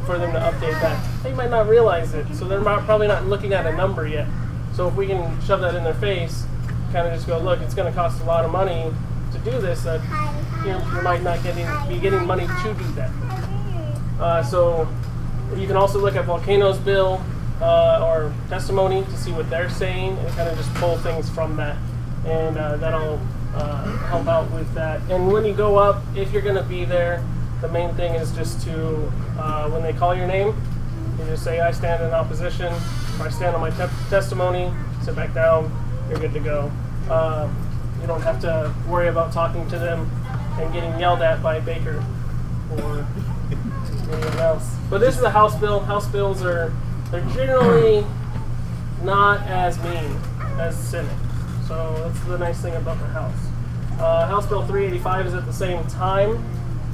for them to update that. They might not realize it, so they're probably not looking at a number yet. So if we can shove that in their face, kind of just go, look, it's going to cost a lot of money to do this, that you might not be getting money to do that. So you can also look at Volcano's bill or testimony to see what they're saying and kind of just pull things from that. And that'll help out with that. And when you go up, if you're going to be there, the main thing is just to, when they call your name, you just say, I stand in opposition, or I stand on my testimony, sit back down, you're good to go. You don't have to worry about talking to them and getting yelled at by Baker or anyone else. But this is a House bill. House bills they're generally not as mean as Senate. So that's the nice thing about the House. House Bill 385 is at the same time,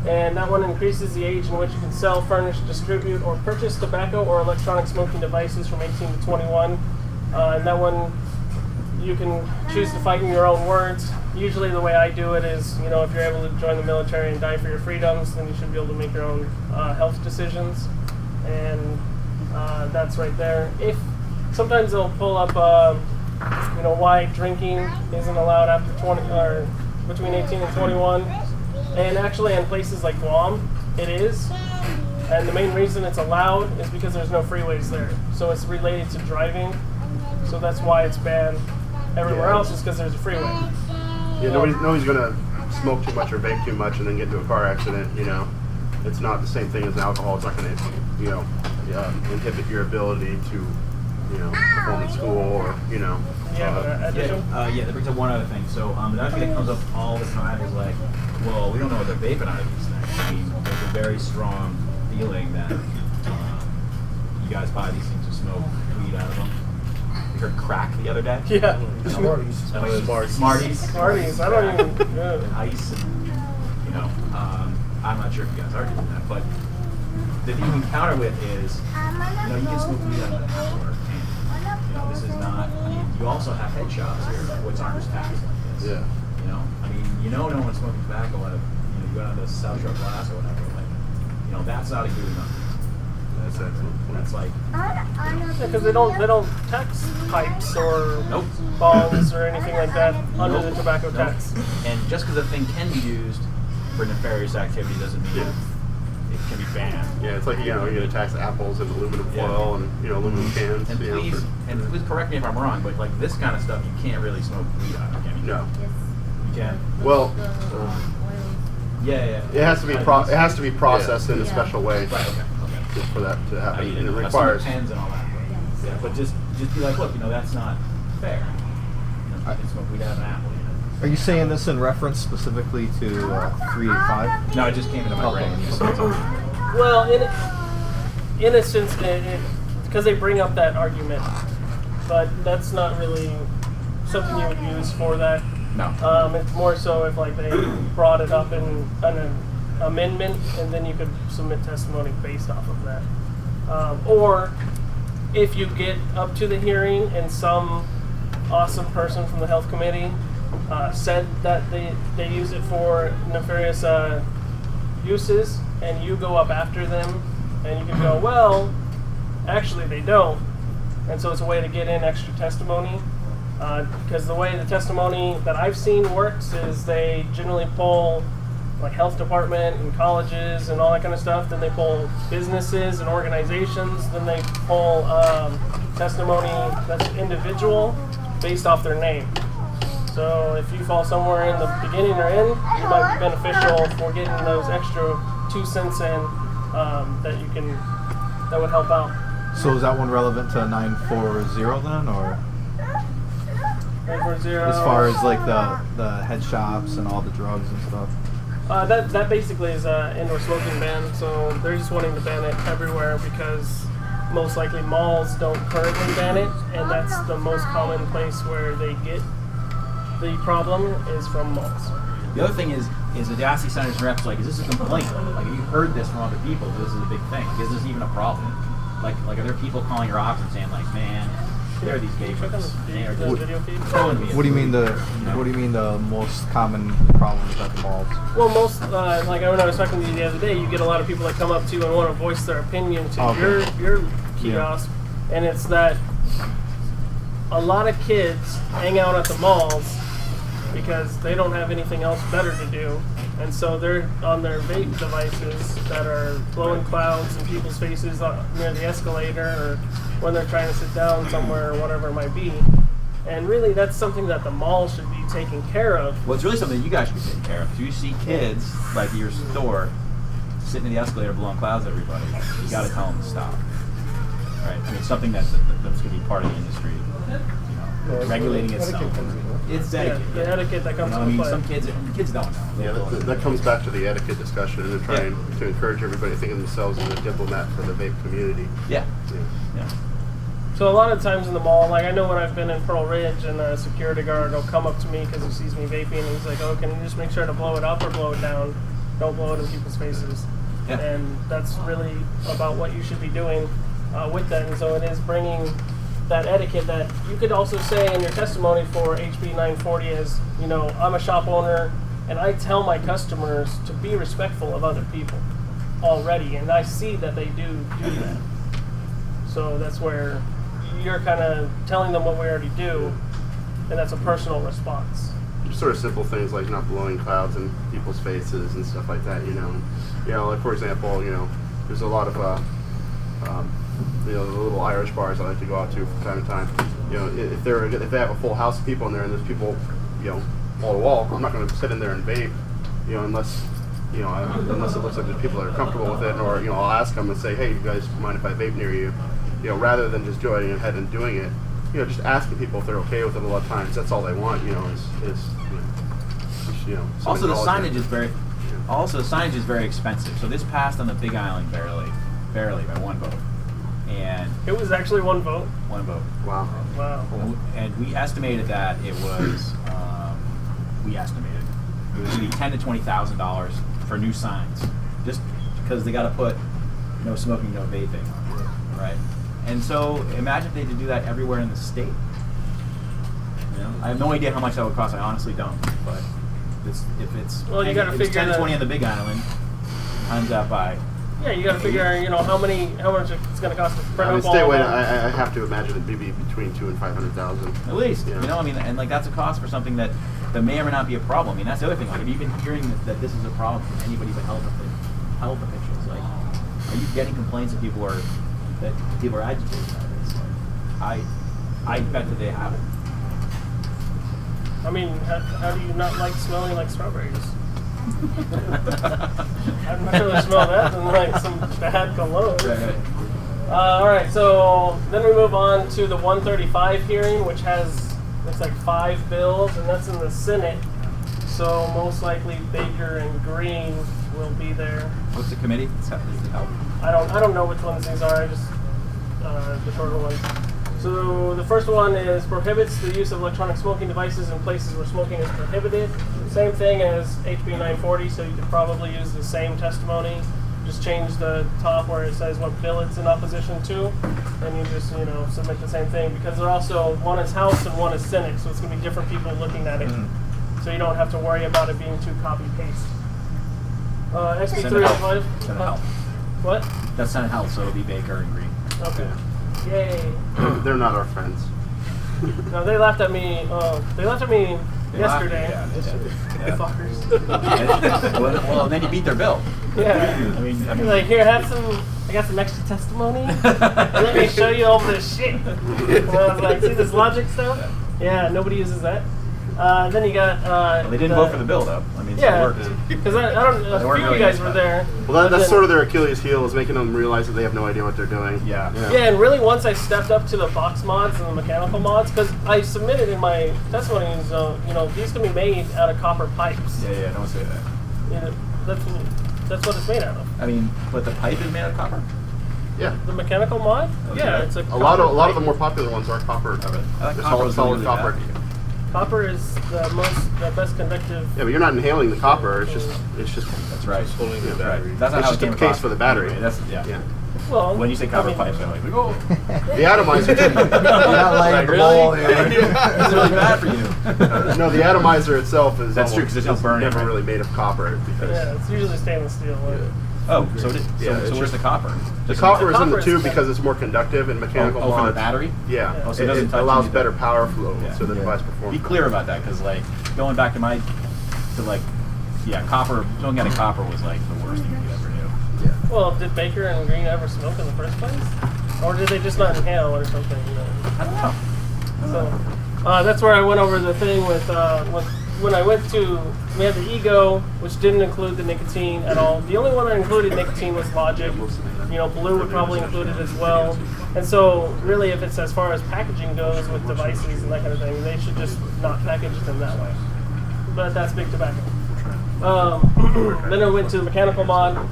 and that one increases the age in which you can sell, furnish, distribute, or purchase tobacco or electronic smoking devices from 18 to 21. And that one you can choose to fight in your own words. Usually the way I do it is, if you're able to join the military and die for your freedoms, then you should be able to make your own health decisions. And that's right there. If sometimes they'll pull up why drinking isn't allowed after 20 or between 18 and 21, and actually in places like Guam it is, and the main reason it's allowed is because there's no freeways there, so it's related to driving, so that's why it's banned. Everywhere else is because there's a freeway. Yeah, nobody's gonna smoke too much or vape too much and then get into a car accident. It's not the same thing as alcohol. It's not gonna inhibit your ability to perform in school or Addition? That brings up one other thing. So the other thing that comes up all the time is like, well, we don't know what they're vaping out of these things. I mean, there's a very strong feeling that you guys buy these things to smoke weed out of them. We heard crack the other day. Yeah. Smarties. Smarties. I don't even. And ice, and I'm not sure if you guys are doing that, but the thing you encounter with is, you can smoke weed out of an apple or a can. This is not. You also have head shops here, which aren't just taxed like this. Yeah. No one's smoking tobacco out of, you go down to South Shore Glass or whatever. Like, that's not a good enough. That's like. Because they don't tax pipes or bongs or anything like that under the tobacco tax. And just because a thing can be used for nefarious activity doesn't mean it can be banned. Yeah, it's like you're gonna tax apples and aluminum foil and aluminum cans. And please correct me if I'm wrong, but like this kind of stuff you can't really smoke weed out of, can you? No. You can. Well. Yeah. It has to be processed in a special way. Right. Okay. For that to happen, and it I've requires. seen the pens and all that. But just be like, look, that's not fair. You can smoke weed out of an apple. Are you saying this in reference specifically to 385? No, it just came into my brain when you said something. Well, in a sense, because they bring up that argument, but that's not really something you would use for that. No. It's more so if like they brought it up in an amendment, and then you could submit testimony based off of that. Or if you get up to the hearing and some awesome person from the health committee said that they use it for nefarious uses, and you go up after them, and you can go, well, actually they don't. And so it's a way to get in extra testimony. Because the way the testimony that I've seen works is they generally pull like health department and colleges and all that kind of stuff. Then they pull businesses and organizations. Then they pull testimony that's individual based off their name. So if you fall somewhere in the beginning or end, it might be beneficial for getting those extra 2 cents in that would help out. So is that one relevant to 940 then, or 940. as far as like the head shops and all the drugs and stuff? That basically is an indoor smoking ban, so they're just wanting to ban it everywhere because most likely malls don't currently ban it, and that's the most common place where they get the problem is from malls. The other thing is the Audacity Senators and reps like, is this a complaint? Like, have you heard this from other people? This is a big thing. Is this even a problem? Like are there people calling your office and saying like, man, there are these vapors. They are just throwing me. What do you mean the most common problems at the malls? Well, most like when I was talking to you the other day, you get a lot of people that come up to you and want to voice their opinion to your kiosk, and it's that a lot of kids hang out at the malls because they don't have anything else better to do, and so they're on their vape devices that are blowing clouds in people's faces near the escalator or when they're trying to sit down somewhere or whatever it might be. And really that's something that the mall should be taking care of. Well, it's really something you guys should be taking care of. Because you see kids like at your store sitting in the escalator blowing clouds at everybody, you got to tell them to stop. Right? I mean, something that's going to be part of the industry. Regulating itself. It's etiquette. The etiquette that comes into play. Some kids don't know. Yeah, that comes back to the etiquette discussion, and they're trying to encourage everybody to think of themselves as a diplomat for the vape community. Yeah. So a lot of times in the mall, like I know when I've been in Pearl Ridge and a security guard will come up to me because he sees me vaping and he's like, oh, can you just make sure to blow it up or blow it down? Don't blow it in people's faces. Yeah. And that's really about what you should be doing with that. And so it is bringing that etiquette that you could also say in your testimony for HB 940 is, I'm a shop owner and I tell my customers to be respectful of other people already, and I see that they do that. So that's where you're kind of telling them what we already do, and that's a personal response. Just sort of simple things like not blowing clouds in people's faces and stuff like that, like for example, there's a lot of the little Irish bars I like to go out to from time to time. If they have a full house of people in there and there's people, wall to wall, I'm not going to sit in there and vape, unless it looks like there's people that are comfortable with it, or I'll ask them and say, hey, you guys mind if I vape near you? Rather than just going ahead and doing it, just asking people if they're okay with it. A lot of times, that's all they want. Also, the signage is very. Also, the signage is very expensive. So this passed on the Big Island barely by one vote. And it was actually one vote. One vote. Wow. And we estimated that it was. It was going to be $10,000 to $20,000 for new signs, just because they got to put no smoking, no vaping, right? And so imagine if they did do that everywhere in the state. I have no idea how much that would cost. I honestly don't. But if it's you got to figure 10 to 20 on the Big Island, times that by. Yeah, you got to figure how much it's going to cost to print up all statewide, I have to imagine it'd be between $200,000 and $500,000. At least, and like that's a cost for something that may or may not be a problem. I mean, that's the other thing. Like, have you been hearing that this is a problem from anybody but health officials? Like, are you getting complaints that people are agitated about this? Like, I bet that they haven't. I mean, how do you not like smelling like strawberries? I'd much rather smell that than like some bad cologne. All right, so then we move on to the 135 hearing, which has looks like 5 bills, and that's in the Senate. so most likely Baker and Green will be there. What's the committee? Does it help? I don't know which ones these are. I just the shorter ones. So the first one is prohibits the use of electronic smoking devices in places where smoking is prohibited. Same thing as HB 940, so you could probably use the same testimony. Just change the top where it says what bill it's in opposition to, and you just submit the same thing, because they're also, one is House and one is Senate, so it's going to be different people looking at it. So you don't have to worry about it being too copy paste. SB 305. Senate Health. What? That's Senate Health, so it'll be Baker and Green. Okay. Yay. They're not our friends. No, they laughed at me. They laughed at me yesterday. Yeah. Fuckers. well, then you beat their bill. Yeah. I mean, like, here, have some. I got some extra testimony. Let me show you all this shit. And I was like, see this logic stuff? Yeah, nobody uses that. Then you got. Well, they didn't vote for the bill, though. I mean, yeah, it worked. because I don't. A few of you guys were there. Well, that's sort of their Achilles heel, is making them realize that they have no idea what they're doing. Yeah. Yeah, and really once I stepped up to the box mods and the mechanical mods, because I submitted in my testimonies, these can be made out of copper pipes. Yeah, don't say that. That's what it's made out of. I mean, but the pipe is made out of copper? Yeah. The mechanical mod? Okay. Yeah, it's a lot of the more popular ones are copper. I like They're copper. solid copper. Copper is the best conductive. Yeah, but you're not inhaling the copper. It's just. That's right. Holding the battery. That's it's how just it a came case across. for the battery. Yeah. Well, when you say copper pipes, I'm like, oh. The atomizer. You're not laying the ball here. It's really bad for you. No, the atomizer itself is. That's true, 'cause it's not burning, never right? really made of copper. Yeah, it's usually stainless steel. Oh, so where's the copper? The copper is in the copper tube is because it's more conductive and mechanical for the mods. battery? Yeah. Oh, so it doesn't touch allows anything. better power flow, so the device performs. Be clear about that, because going back to copper. Smoking out of copper was like the worst thing you could ever do. Yeah. Well, did Baker and Green ever smoke in the first place, or did they just not inhale or something? I don't know. So that's where I went over the thing with when I went to, we had the Ego, which didn't include the nicotine at all. The only one that included nicotine was Logic. Blue would probably include it as well. And so really, if it's as far as packaging goes with devices and that kind of thing, they should just not package them that way. But that's big tobacco. Then I went to the mechanical mod,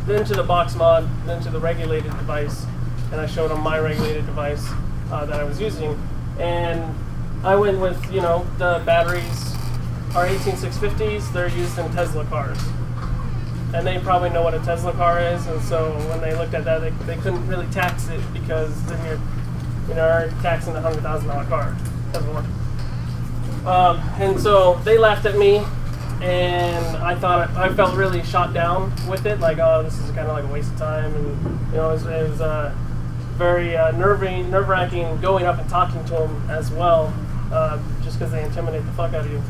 then to the box mod, then to the regulated device, and I showed them my regulated device that I was using. And I went with, the batteries are 18650s. They're used in Tesla cars. And they probably know what a Tesla car is, and so when they looked at that, they couldn't really tax it, because then you're taxing a $100,000 car. Doesn't work. And so they laughed at me, and I felt really shot down with it, like, oh, this is kind of like a waste of time, and it was very nerve-wracking going up and talking to them as well, just because they intimidate the fuck out of you.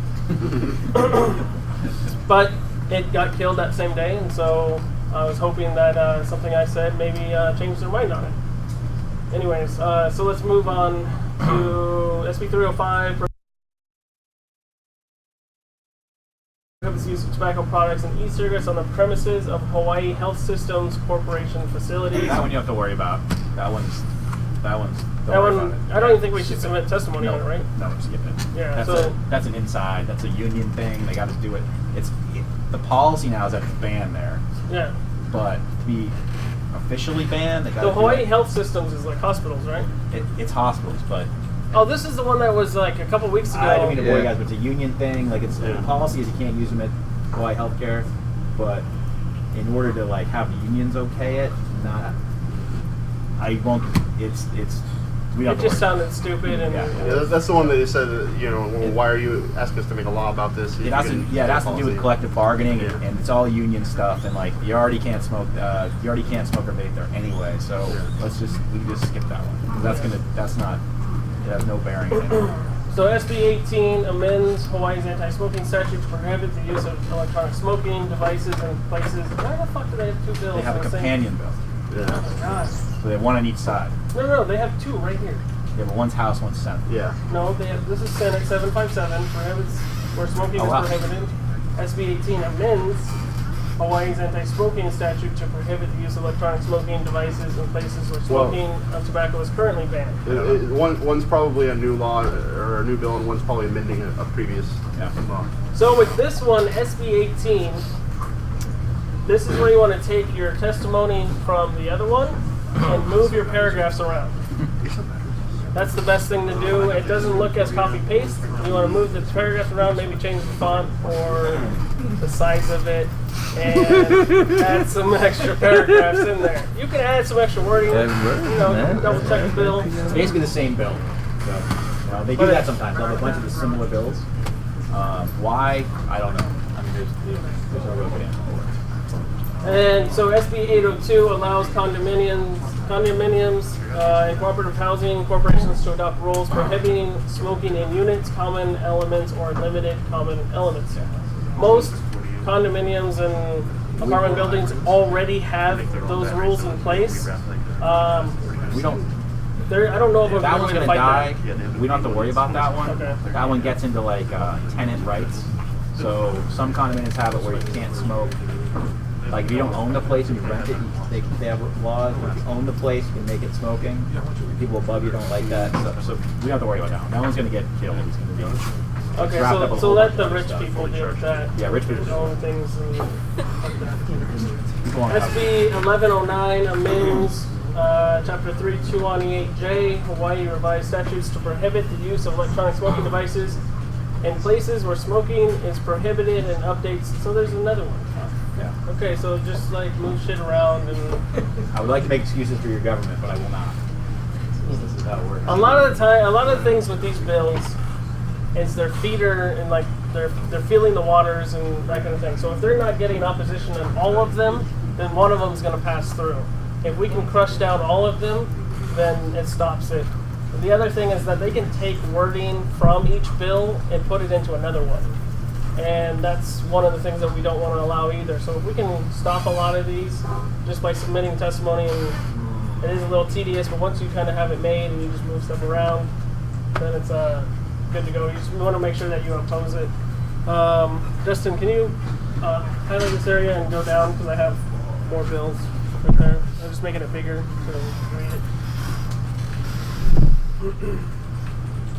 But it got killed that same day, and so I was hoping that something I said maybe changed their mind on it. Anyways, so let's move on to SB 305. Prohibits the use of tobacco products and e-cigarettes on the premises of Hawaii Health Systems Corporation facilities. That one you have to worry about. That one. I don't even think we should submit testimony on it, right? No, skip it. Yeah. That's an inside. That's a union thing. They got to do it. The policy now is that it's banned there. Yeah. But to be officially banned, they got. The Hawaii Health Systems is like hospitals, right? It's hospitals, but. Oh, this is the one that was like a couple weeks ago. I don't mean to bore you guys, but it's a union thing. Like the policy is you can't use them at Hawaii Healthcare, but in order to have the unions okay it, I won't. We don't. It just sounded stupid, and that's the one that they said. Why are you asking us to make a law about this? It has to do with collective bargaining, and it's all union stuff. And you already can't smoke. You already can't smoke or vape there anyway. So we can just skip that one. It has no bearing on it. So SB 18 amends Hawaii's anti-smoking statute to prohibit the use of electronic smoking devices in places. Why the fuck do they have two bills? They have a companion bill. Yeah. Oh my god. So they have one on each side. No, they have two right here. Yeah, but one's House, one's Senate. Yeah. No, this is Senate 757, prohibits where smoking is prohibited. SB 18 amends Hawaii's anti-smoking statute to prohibit the use of electronic smoking devices in places where smoking of tobacco is currently banned. One's probably a new law or a new bill, and one's probably amending a previous law. So with this one, SB 18, this is where you want to take your testimony from the other one and move your paragraphs around. That's the best thing to do. It doesn't look as copy-paste. You want to move the paragraphs around, maybe change the font or the size of it, and add some extra paragraphs in there. You can add some extra wording, double check the bill. It's basically the same bill. So, they do that sometimes. They'll have a bunch of the similar bills. Why? I don't know. I mean, there's no real good answer for it. And so SB 802 allows condominiums, and cooperative housing corporations to adopt rules prohibiting smoking in units, common elements, or limited common elements. Most condominiums and apartment buildings already have those rules in place. We don't. I don't know if that one's going to die. That. We don't have to worry about that one. Okay. That one gets into like tenant rights. So some condominiums have it where you can't smoke. Like if you don't own the place and you rent it, they have laws. If you own the place, you can make it smoking. People above you don't like that. So we don't have to worry about that one. That one's going to get killed. It's going to be. Okay, so let the rich people deal with that. Yeah, rich people own things and like that. SB 1109 amends Chapter 3-218J Hawaii revised statutes to prohibit the use of electronic smoking devices in places where smoking is prohibited and updates. So there's another one. Yeah. Okay, so just like move shit around and. I would like to make excuses for your government, but I will not. This is how it works. A lot of the time, a lot of the things with these bills is their feeder and like they're feeling the waters and that kind of thing. So if they're not getting opposition on all of them, then one of them is going to pass through. If we can crush down all of them, then it stops it. The other thing is that they can take wording from each bill and put it into another one. And that's one of the things that we don't want to allow either. So if we can stop a lot of these just by submitting testimony, and it is a little tedious, but once you kind of have it made and you just move stuff around, then it's good to go. You just want to make sure that you oppose it. Justin, can you highlight this area and go down because I have more bills right there. I'm just making it bigger so read it.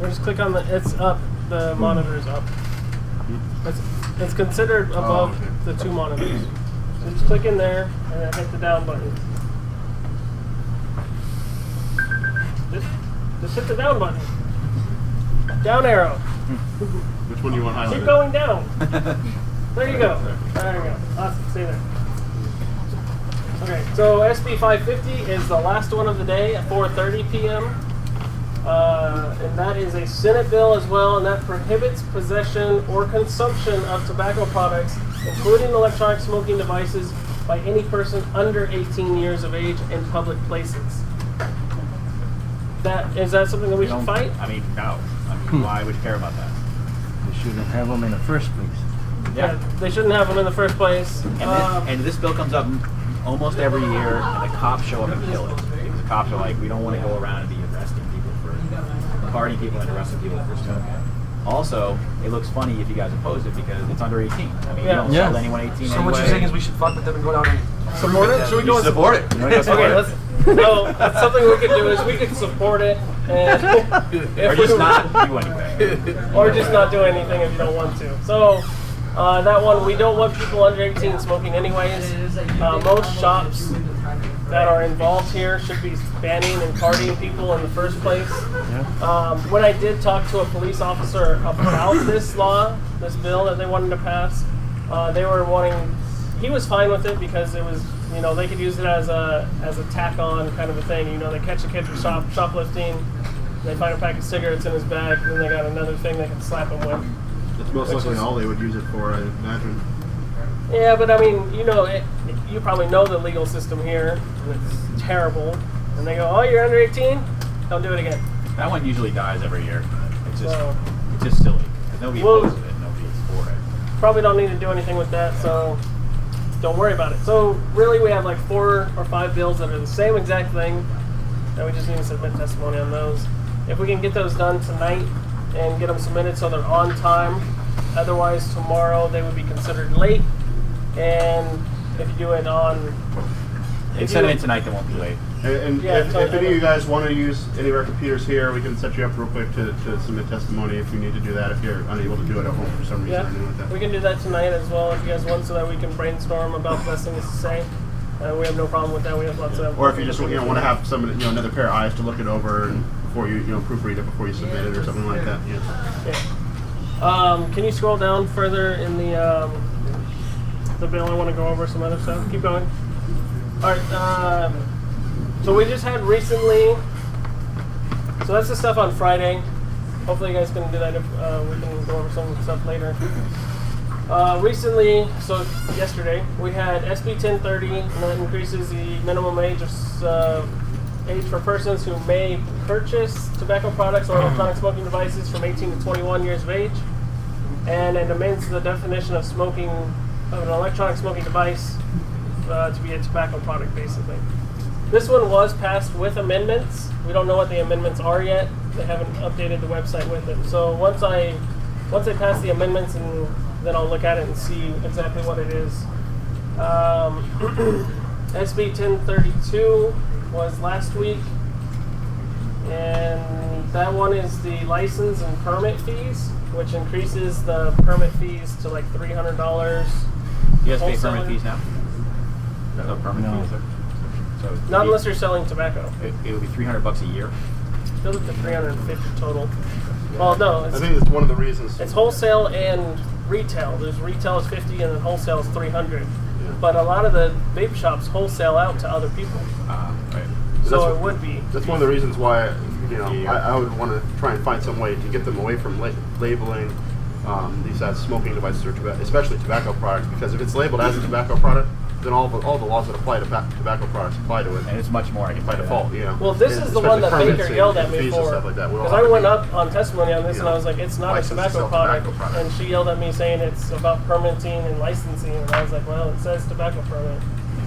Or just click on it's up. The monitor is up. It's considered above the two monitors. So just click in there and then hit the down button. Just hit the down button. Down arrow. Which one do you want highlighted? Keep going down. There you go. There you go. Awesome. Stay there. Okay, so SB 550 is the last one of the day at 4:30 p.m. And that is a Senate bill as well, and that prohibits possession or consumption of tobacco products, including electronic smoking devices, by any person under 18 years of age in public places. Is that something that we should fight? I mean, no. I mean, why would you care about that? They shouldn't have them in the first place. Yeah, they shouldn't have them in the first place. And this bill comes up almost every year, and the cops show up and kill it. Because the cops are like, we don't want to go around and be arresting people for partying people and arresting people for smoking. Also, it looks funny if you guys oppose it because it's under 18. I mean, you don't sell to anyone 18 So anyway. what you're saying is we should fuck with them and go down and support it? Should we go and support it? No, that's something we could do is we could support it and or just not do anything. Or just not do anything if you don't want to. So that one, we don't want people under 18 smoking anyways. Most shops that are involved here should be banning and carding people in the first place. When I did talk to a police officer about this law, this bill that they wanted to pass, they were wanting, he was fine with it because it was, you know, they could use it as a tack on kind of a thing. You know, they catch a kid for shoplifting, they find a pack of cigarettes in his bag, and then they got another thing they can slap him with. That's most likely all they would use it for, I imagine. Yeah, but I mean, you know, you probably know the legal system here, and it's terrible. And they go, oh, you're under 18? Don't do it again. That one usually dies every year. It's just silly. Because nobody opposes it, nobody's for it. Probably don't need to do anything with that, so don't worry about it. So really we have like 4 or 5 bills that are the same exact thing, and we just need to submit testimony on those. If we can get those done tonight and get them submitted so they're on time, otherwise tomorrow they would be considered late, and if you do it on. If you send it in tonight, they won't be late. And Yeah, if any of you guys want to use any of our computers here, we can set you up real quick to submit testimony if you need to do that, if you're unable to do it at home for some reason or anything like that. We can do that tonight as well if you guys want, so that we can brainstorm about the best things to say. We have no problem with that. We have lots of. Or if you just want to have somebody, another pair of eyes to look it over and before you proofread it before you submit it or something like that. Yeah. Can you scroll down further in the bill? I want to go over some other stuff. Keep going. All right. So we just had recently. So that's the stuff on Friday. Hopefully you guys can do that. If we can go over some stuff later. Recently, so yesterday, we had SB 1030, and that increases the minimum age for persons who may purchase tobacco products or electronic smoking devices from 18 to 21 years of age, and it amends the definition of smoking of an electronic smoking device to be a tobacco product, basically. This one was passed with amendments. We don't know what the amendments are yet. They haven't updated the website with it. So once I pass the amendments, and then I'll look at it and see exactly what it is. SB 1032 was last week, and that one is the license and permit fees, which increases the permit fees to like $300. You guys pay permit fees now? No permit fees there? So not unless you're selling tobacco. It would be $300 a year. Goes up to $350 total. Well, no, I think it's one of the reasons. It's wholesale and retail. There's retail is 50 and then wholesale is 300. But a lot of the vape shops wholesale out to other people. Right. So it would be. That's one of the reasons why I would want to try and find some way to get them away from labeling these as smoking devices or especially tobacco products, because if it's labeled as a tobacco product, then all the laws that apply to tobacco products apply to it, and it's much more by default. Well, this is the one that Baker yelled at me for, because I went up on testimony on this and I was like, it's not a tobacco product, and she yelled at me saying it's about permitting and licensing, and I was like, well, it says tobacco permit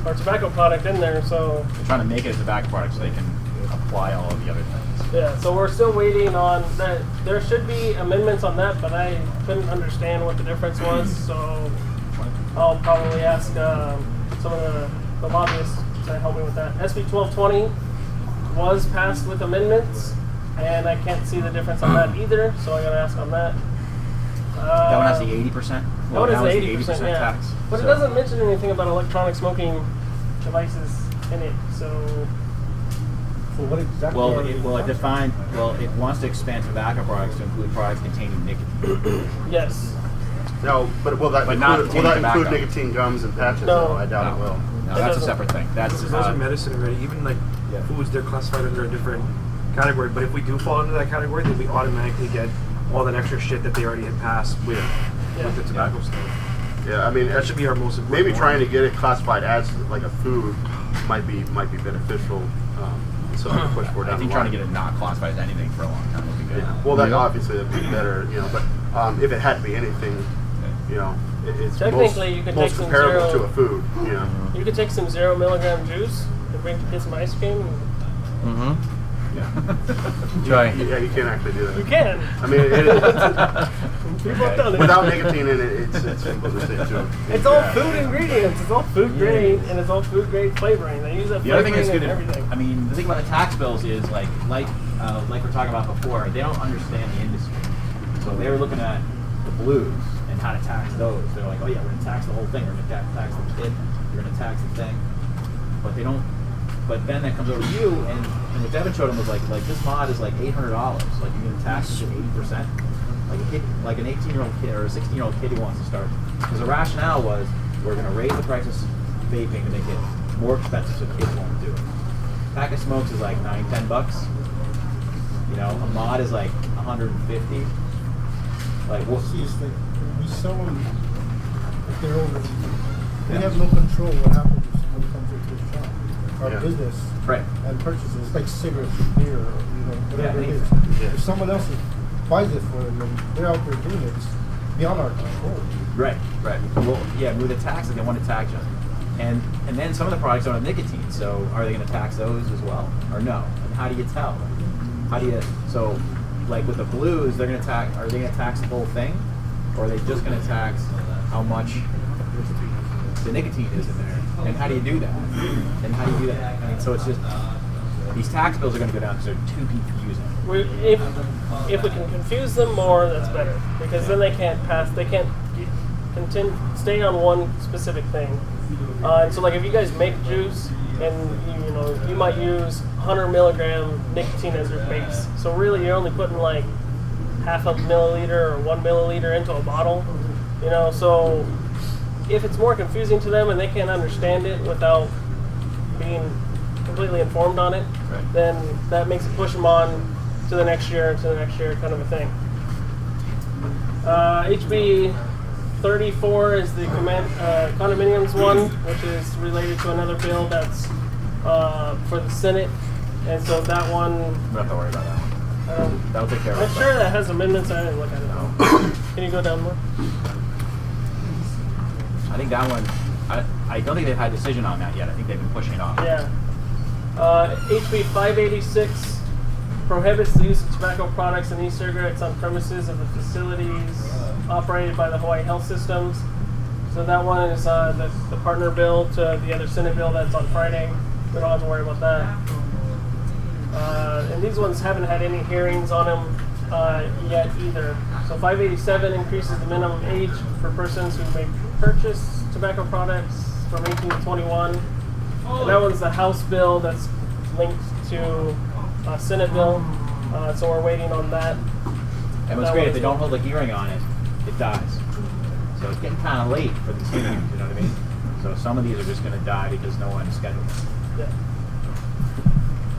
or tobacco product in there, so they're trying to make it a tobacco product so they can apply all of the other things. Yeah, so we're still waiting on that. There should be amendments on that, but I couldn't understand what the difference was, so I'll probably ask some of the lobbyists to help me with that. SB 1220 was passed with amendments, and I can't see the difference on that either, so I gotta ask on that. That one has the 80%? Well, that one is the 80% tax. But it doesn't mention anything about electronic smoking devices in it, so... what exactly? It wants to expand tobacco products to include products containing nicotine. Yes. No, but will that include nicotine gums and patches? No, I doubt it will. No, that's a separate thing. Those are medicine already. Even like foods, they're classified under a different category. But if we do fall into that category, then we automatically get all that extra shit that they already had passed with the tobacco stuff. Yeah, I mean that should be our most important. Maybe trying to get it classified as like a food might be beneficial. So push for it down I think trying to get it not classified as anything for a long time would be good. Yeah. Well, that obviously would be better, But if it had to be anything, it's technically you could most take some comparable to a food. You could take some 0 milligram juice and get some ice cream. Yeah, you can't actually do that. You can. I mean, people have done it. Without nicotine in it, it's simple to say too. It's all food ingredients. It's all food grade, and it's all food grade flavoring. They use that flavoring in everything. I mean, the thing about the tax bills is like we're talking about before, they don't understand the industry. So they were looking at the blues and how to tax those. They're like, oh yeah, we're gonna tax the whole thing. We're gonna tax the kid. We're gonna tax the thing. But they don't. But then that comes over to you, and what Devin showed him was like this mod is like $800. Like you're gonna tax it 80%. Like an 18-year-old kid or a 16-year-old kid who wants to start. Because the rationale was we're gonna raise the price of vaping to make it more expensive so kids won't do it. A pack of smokes is like $9-10. A mod is like 150. Like we'll see. We sell them if they're over. We have no control what happens if someone comes into the shop. Our business and purchases like cigarettes, beer, whatever it is. If someone else buys it for them and they're out there doing it, it's beyond our control. Right. Well, with the taxes, they want to tax you. And then some of the products don't have nicotine, so are they going to tax those as well, or no? And how do you tell? So like with the blues, they're going to tax. Are they going to tax the whole thing, or are they just going to tax how much the nicotine is in there. And how do you do that? And how do you do that? I mean, so it's just, these tax bills are going to go down because they're too confusing. If we can confuse them more, that's better, because then they can't continue stay on one specific thing. And so, like, if you guys make juice and you might use 100 milligram nicotine as your base, so really you're only putting like half a milliliter or 1 milliliter into a bottle. So if it's more confusing to them and they can't understand it without being completely informed on it, right, then that makes it push them on to the next year, kind of a thing. HB 34 is the condominiums one, which is related to another bill that's for the Senate, and so that one. We don't have to worry about that one. That'll take care of it. I'm sure that has amendments. I didn't look at it now. Can you go down more? I think that one, I don't think they've had a decision on that yet. I think they've been pushing it off. Yeah. HB 586 prohibits the use of tobacco products and e-cigarettes on premises of the facilities operated by the Hawaii Health Systems. So that one is the partner bill to the other Senate bill that's on Friday. We don't have to worry about that. And these ones haven't had any hearings on them yet either. So 587 increases the minimum age for persons who may purchase tobacco products from 18 to 21. And that one's the House bill that's linked to a Senate bill. So we're waiting on that. And what's great, if they don't hold a hearing on it, it dies. So it's getting kind of late for these hearings, you know what I mean? So some of these are just going to die because no one scheduled them. Yeah.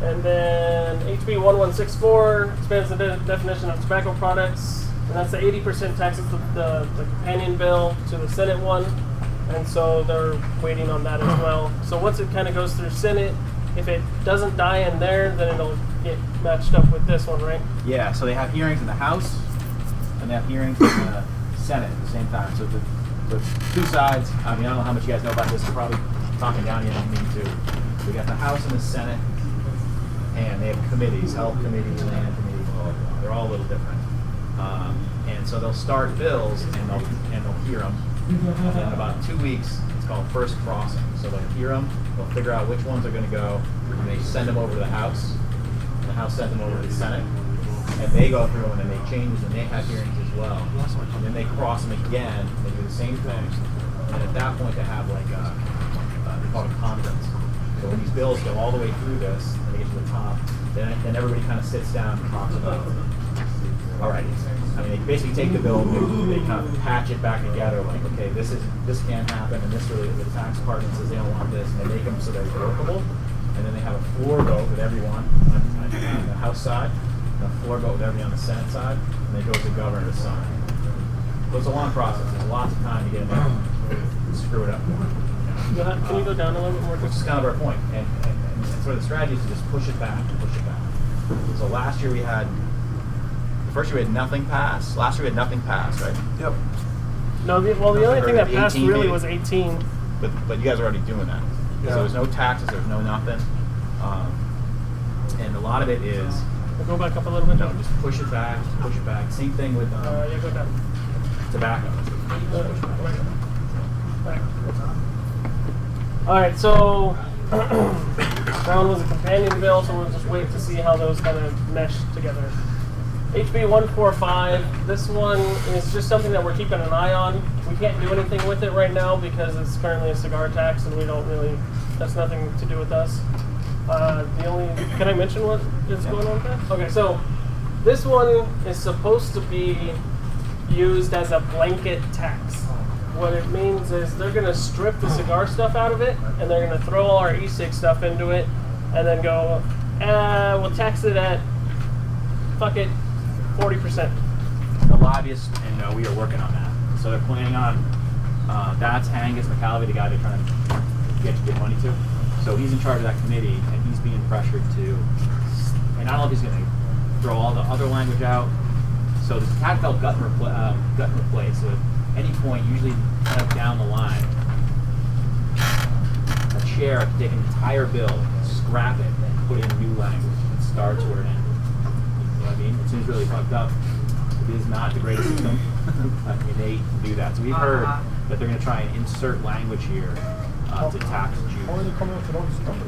And then HB 1164 expands the definition of tobacco products, and that's the 80% tax. It's the companion bill to the Senate one, and so they're waiting on that as well. So once it kind of goes through Senate, if it doesn't die in there, then it'll get matched up with this one, right? Yeah, so they have hearings in the House, and they have hearings in the Senate at the same time. So the two sides, I mean, I don't know how much you guys know about this, I'm probably talking down here, I don't mean to. We got the House and the Senate, and they have committees, Health Committee, Land Committee, blah, blah, blah. They're all a little different. And so they'll start bills, and they'll hear them. And then in about 2 weeks, it's called first crossing. So they'll hear them, they'll figure out which ones are going to go, and they send them over to the House. The House sends them over to the Senate, and they go through them, and they change, and they have hearings as well. And then they cross them again, and they do the same thing. And at that point, they have like they call it a conference. So when these bills go all the way through this, and they get to the top, then everybody kind of sits down and talks about it. All right. I mean, they basically take the bill, they kind of patch it back together, like, okay, this can't happen, and this really, the tax department says they don't want this, and they make them so they're workable, and then they have a floor vote with everyone on the House side, and a floor vote with everyone on the Senate side, and they go to the governor to sign. So it's a long process. There's lots of time to get in there and screw it up. Can you go down a little bit more? Which is kind of our point, and sort of the strategy is to just push it back. So last year we had. The first year we had nothing pass. Last year we had nothing pass, right? Yep. No, the only thing that passed 18 really maybe? was 18. But you guys are already doing that. Yeah. So there's no taxes, there's no nothing. And a lot of it is... Go back up a little bit. No, just push it back. Same thing with yeah, go down. tobacco. Alright, so that one was a companion bill, so we'll just wait to see how those kind of mesh together. HB 145, this one is just something that we're keeping an eye on. We can't do anything with it right now because it's currently a cigar tax and we don't really, that's nothing to do with us. Can I mention what is going on with that? Okay, so this one is supposed to be used as a blanket tax. What it means is they're going to strip the cigar stuff out of it and they're going to throw all our e-cig stuff into it and then go, we'll tax it at, fuck it, 40%. The lobbyists and we are working on that. So they're planning on, that's Angus McCalvey, the guy they're trying to get money to. So he's in charge of that committee and he's being pressured to, and I don't know if he's going to throw all the other language out. So the tax bill gut and replace. So at any point, usually kind of down the line, a chair can take an entire bill, scrap it, and put in new language and start where it ends. You know what I mean? It seems really fucked up. is not the greatest system. I mean, they do that. So we've heard that they're going to try and insert language here to tax Jews. How are they coming up with all this number?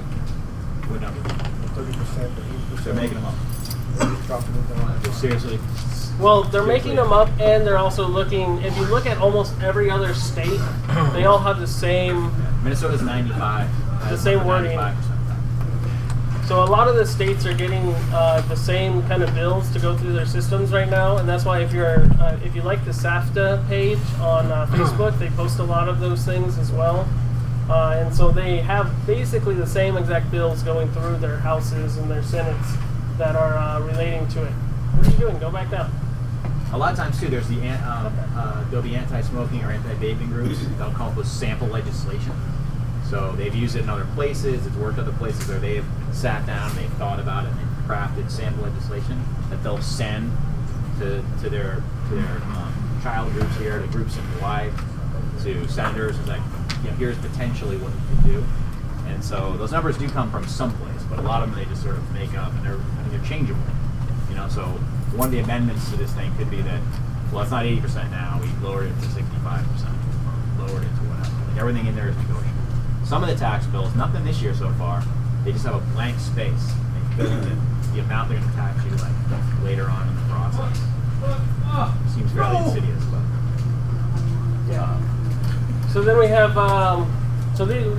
What number? 30%, 80%. They're making them up. Dropping it down. Seriously. Well, they're making them up, and they're also looking. If you look at almost every other state, they all have the same. Minnesota's 95. The same wording. 95%. So a lot of the states are getting the same kind of bills to go through their systems right now, and that's why if you like the SAFTA page on Facebook, they post a lot of those things as well. And so they have basically the same exact bills going through their houses and their senates that are relating to it. What are you doing? Go back down. A lot of times too, there's there'll be anti-smoking or anti-vaping groups. They'll come up with sample legislation. So they've used it in other places. It's worked other places where they've sat down, they've thought about it, and they've crafted sample legislation that they'll send to their child groups here, to groups in Hawaii, to senators. It's like, here's potentially what you could do. And so those numbers do come from someplace, but a lot of them they just sort of make up, and they're changeable. So one of the amendments to this thing could be that, well, it's not 80% now. We lowered it to 65%. Lowered it to whatever. Like everything in there is negotiable. Some of the tax bills, nothing this year so far, they just have a blank space. They fill in the amount they're going to tax you later on in the process. Seems fairly insidious, but yeah. So then we have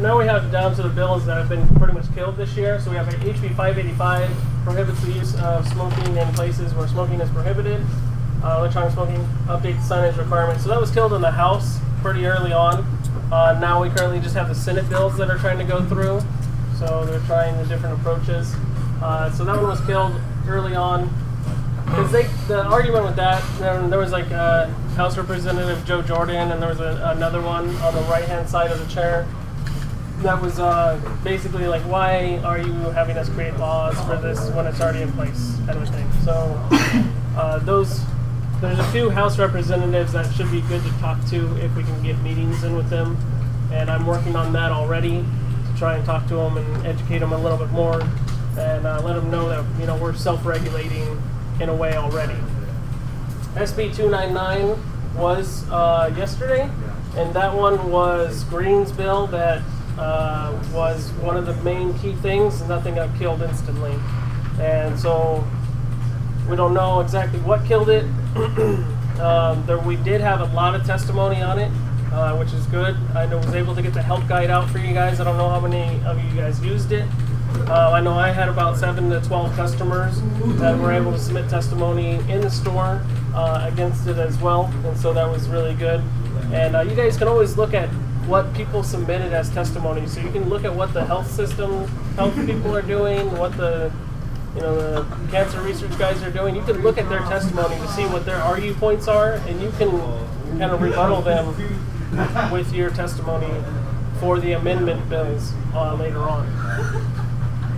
now we have down to the bills that have been pretty much killed this year. So we have HB 585 prohibits the use of smoking in places where smoking is prohibited. Electronic smoking updates signage requirements. So that was killed in the House pretty early on. Now we currently just have the Senate bills that are trying to go through. So they're trying the different approaches. So that one was killed early on. Because the argument with that, there was like House Representative Joe Jordan, and there was another one on the right-hand side of the chair that was basically like, why are you having us create laws for this when it's already in place, kind of a thing. So there's a few House representatives that should be good to talk to if we can get meetings in with them, and I'm working on that already to try and talk to them and educate them a little bit more, and let them know that we're self-regulating in a way already. SB 299 was yesterday, and that one was Green's bill that was one of the main key things, and nothing got killed instantly. And so we don't know exactly what killed it. We did have a lot of testimony on it, which is good. I was able to get the help guide out for you guys. I don't know how many of you guys used it. I know I had about 7 to 12 customers that were able to submit testimony in the store against it as well, and so that was really good. And you guys can always look at what people submitted as testimony, so you can look at what the health people are doing, what the cancer research guys are doing. You can look at their testimony to see what their argue points are, and you can kind of rebuttal them with your testimony for the amendment bills later on.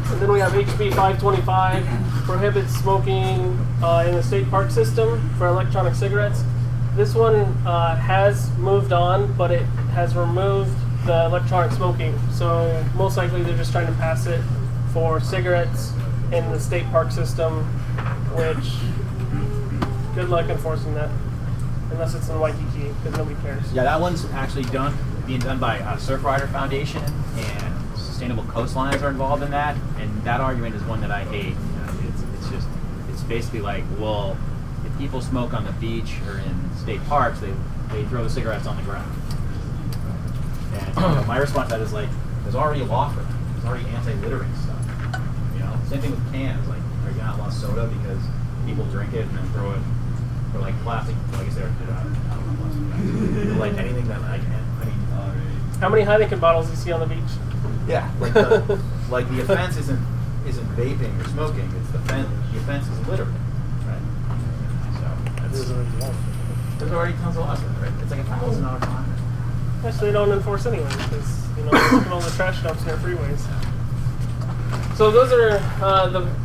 And then we have HB 525, prohibits smoking in the state park system for electronic cigarettes. This one has moved on, but it has removed the electronic smoking. So most likely they're just trying to pass it for cigarettes in the state park system, which good luck enforcing that, unless it's in Waikiki, because nobody cares. yeah, that one's actually being done by Surfrider Foundation, and Sustainable Coastlines are involved in that, and that argument is one that I hate. It's basically like, well, if people smoke on the beach or in state parks, they throw the cigarettes on the ground. And my response to that is like, there's already a law for that. There's already anti-littering stuff. Same thing with cans. Like, are you not allowed soda because people drink it and then throw it, or like plastic? Well, I guess they're I don't know. Like anything that I can. How many Heineken bottles do you see on the beach? Yeah, like the offense isn't vaping or smoking. It's the offense is littering, right? So there's already tons of laws, right? It's like $1,000 fine. Actually, they don't enforce anyway, because look at all the trash dumps near freeways. So those are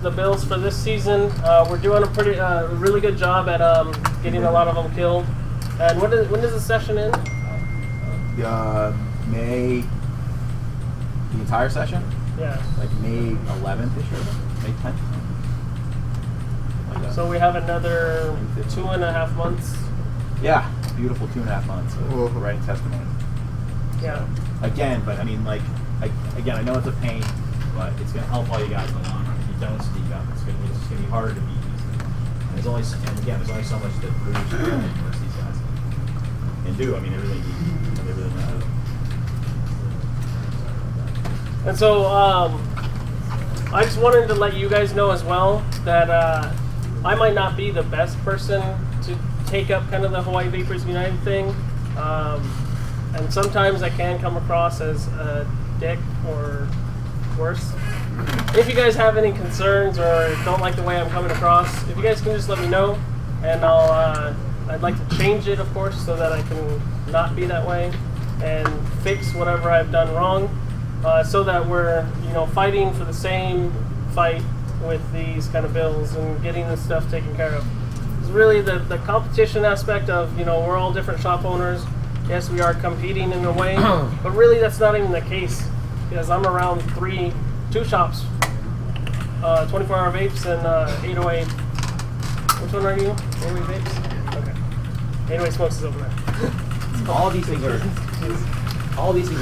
the bills for this season. We're doing a really good job at getting a lot of them killed. And when does the session end? May. The entire session? Yeah. Like May 11th-ish or May 10th? Something like that. So we have another 2.5 months. Yeah, beautiful 2.5 months of writing testimony. Yeah. Again, but I mean, like, again, I know it's a pain, but it's gonna help all you guys along. If you don't speak up, it's just gonna be harder to beat these. And there's only so much that Bruce and these guys can do. I mean, they really know. And so I just wanted to let you guys know as well that I might not be the best person to take up kind of the Hawaii Vapers United thing. And sometimes I can come across as a dick or worse. If you guys have any concerns or don't like the way I'm coming across, if you guys can just let me know, and I'd like to change it, of course, so that I can not be that way and fix whatever I've done wrong, so that we're fighting for the same fight with these kind of bills and getting this stuff taken care of. It's really the competition aspect of we're all different shop owners. Yes, we are competing in a way, but really that's not even the case, because I'm around two shops, 24-hour vapes and 808. Which one are you? 808 vapes? Okay. 808 smokes is over there. All these things will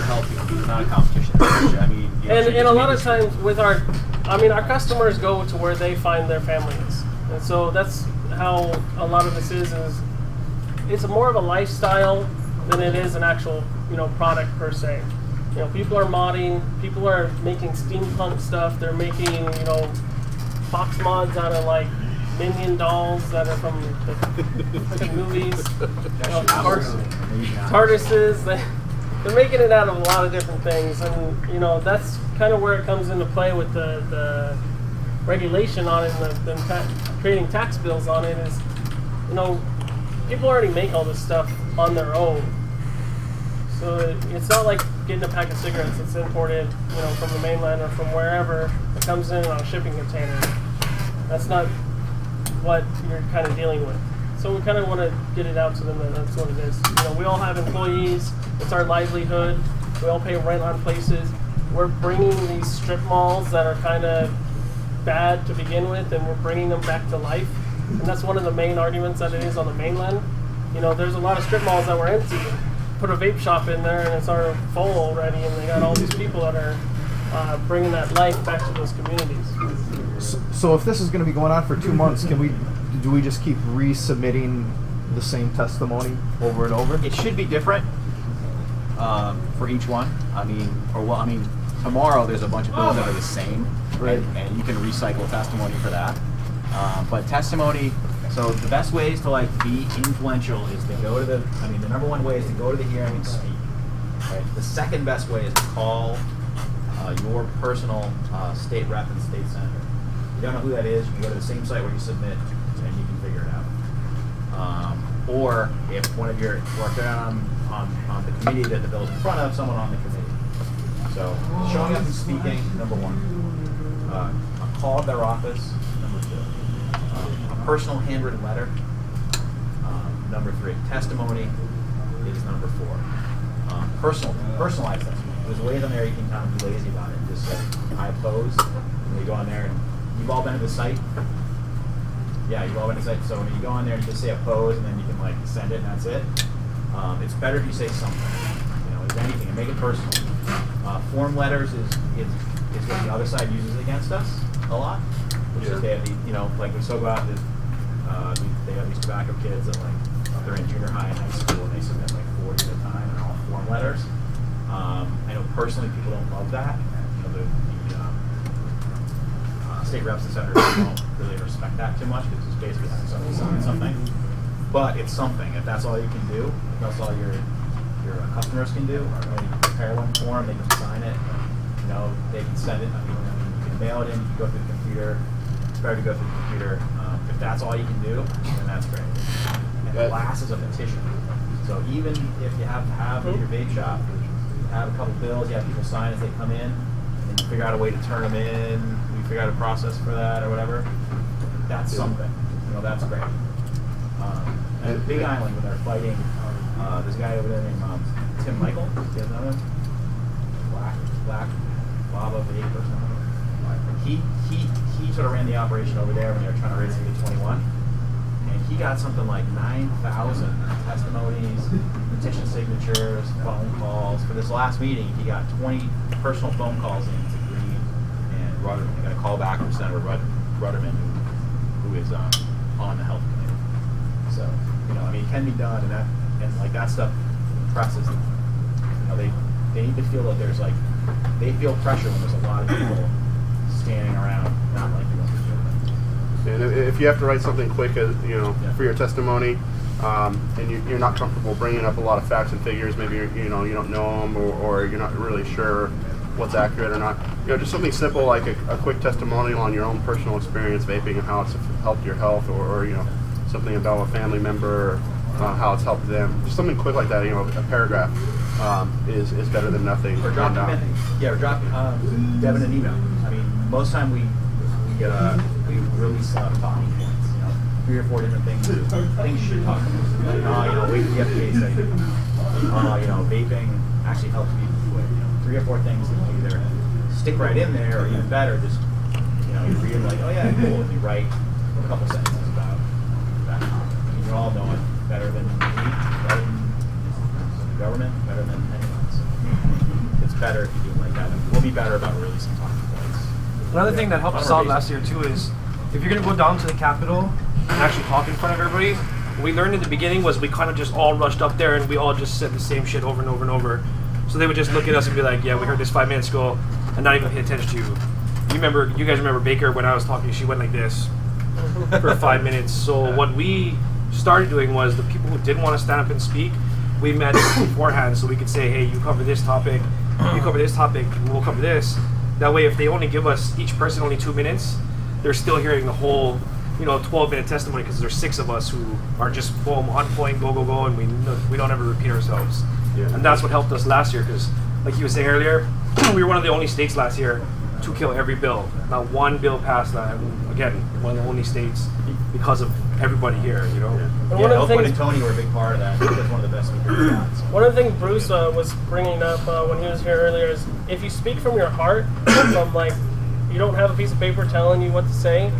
help you. It's not a competition. I mean, and a lot of times with our customers go to where they find their families, and so that's how a lot of this is it's more of a lifestyle than it is an actual product per se. People are modding, people are making steampunk stuff, they're making box mods out of like Minion dolls that are from the freaking movies, TARDISes. They're making it out of a lot of different things, and that's kind of where it comes into play with the regulation on it and the creating tax bills on it is, people already make all this stuff on their own. So it's not like getting a pack of cigarettes that's imported, from the mainland or from wherever it comes in on a shipping container. That's not what you're kind of dealing with. So we kind of want to get it out to them that that's what it is. We all have employees. It's our livelihood. We all pay rent on places. We're bringing these strip malls that are kind of bad to begin with, and we're bringing them back to life. And that's one of the main arguments that it is on the mainland. There's a lot of strip malls that were empty. Put a vape shop in there and it's already full already, and they got all these people that are bringing that life back to those communities. So if this is going to be going on for 2 months, do we just keep resubmitting the same testimony over and over? It should be different for each one. Tomorrow there's a bunch of bills that are the same, right? And you can recycle testimony for that. But testimony, so the best ways to be influential is to go to the number one way is to go to the hearing and speak. Right? The second best way is to call your personal state rep and state senator. If you don't know who that is, you can go to the same site where you submit and you can figure it out. Or if one of your, or if they're on the committee that the bill's in front of, someone on the committee. So showing up and speaking, number one. A call to their office, number two. A personal handwritten letter, number three. Testimony is number four. Personalized testimony. There's ways on there you can kind of be lazy about it. Just say, I oppose, and you go on there, and you've all been to the site? Yeah, you've all been to the site. So when you go on there and just say oppose, and then you can send it, and that's it. It's better if you say something. Is anything, and make it personal. Form letters is what the other side uses against us a lot, which is they have like we spoke about they have these tobacco kids that they're in junior high and high school and they submit 40 at a time and all form letters. I know personally people don't love that. The state reps and senators don't really respect that too much because it's basically having somebody sign something. But it's something. If that's all you can do, if that's all your customers can do, or you can prepare one form, they can sign it. They can send it. You can mail it in. You can go through the computer. It's better to go through the computer. If that's all you can do, then that's great. And last is a petition. So even if you have to have in your vape shop, you have a couple bills, you have people sign as they come in, and then you figure out a way to turn them in. You figure out a process for that or whatever. That's something. That's great. And Big Island, when they're fighting, there's a guy over there named Tim Michael. Do you guys know him? Black Lava Vape or something. he sort of ran the operation over there when they were trying to raise him to 21, and he got something like 9,000 testimonies, petition signatures, phone calls. For this last meeting, he got 20 personal phone calls in to Green and Rudderman. He got a call back from Senator Rudderman, who is on the health committee. So, I mean, it can be done, and like that stuff impresses them. They need to feel that there's they feel pressure when there's a lot of people standing around not liking what they're doing. And if you have to write something quick, for your testimony, and you're not comfortable bringing up a lot of facts and figures, maybe you don't know them, or you're not really sure what's accurate or not. Just something simple like a quick testimonial on your own personal experience vaping and how it's helped your health, or something about a family member, how it's helped them. Just something quick like that. A paragraph is better than nothing. Or drop Devin an email. I mean, most time we release talking points. 3 or 4 different things you should talk about. Wait till the FDA study. Vaping actually helps people do it. 3 or 4 things that you either stick right in there, or even better, just you read like, oh yeah, cool, and you write a couple sentences about that. I mean, you all know it better than me, better than the government, better than anyone. So it's better if you do it like that. And we'll be better about releasing talking points. Another thing that helped us out last year too is if you're going to go down to the Capitol and actually talk in front of everybody, what we learned in the beginning was we kind of just all rushed up there and we all just said the same shit over and over and over. So they would just look at us and be like, yeah, we heard this 5 minutes ago, and not even pay attention to you. You guys remember Baker when I was talking, she went like this for 5 minutes. So what we started doing was the people who didn't want to stand up and speak, we met beforehand so we could say, hey, you cover this topic, you cover this topic, and we'll cover this. That way, if they only give us, each person only 2 minutes, they're still hearing the whole 12-minute testimony, because there's 6 of us who are just boom, on point, go, and we don't ever repeat ourselves. Yeah. And that's what helped us last year, because like you were saying earlier, we were one of the only states last year to kill every bill. Not one bill passed that. Again, one of the only states because of everybody here, And one of the things, and Tony were a big part of that. He was one of the best speakers. One of the things Bruce was bringing up when he was here earlier is if you speak from your heart, from you don't have a piece of paper telling you what to say,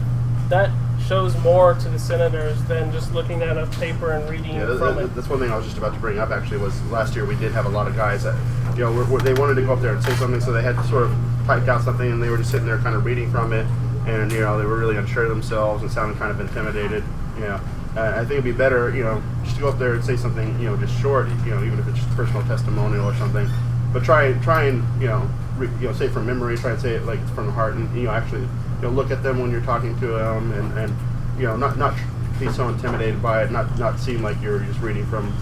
that shows more to the senators than just looking at a paper and reading from it. That's one thing I was just about to bring up. Actually, was last year we did have a lot of guys that they wanted to go up there and say something, so they had to sort of type out something, and they were just sitting there kind of reading from it, and they were really unsure of themselves and sounded kind of intimidated. I think it'd be better, just to go up there and say something, just short, even if it's just personal testimonial or something. But try and say it from memory. Try and say it like it's from the heart, and actually look at them when you're talking to them, and not be so intimidated by it, not seem like you're just reading from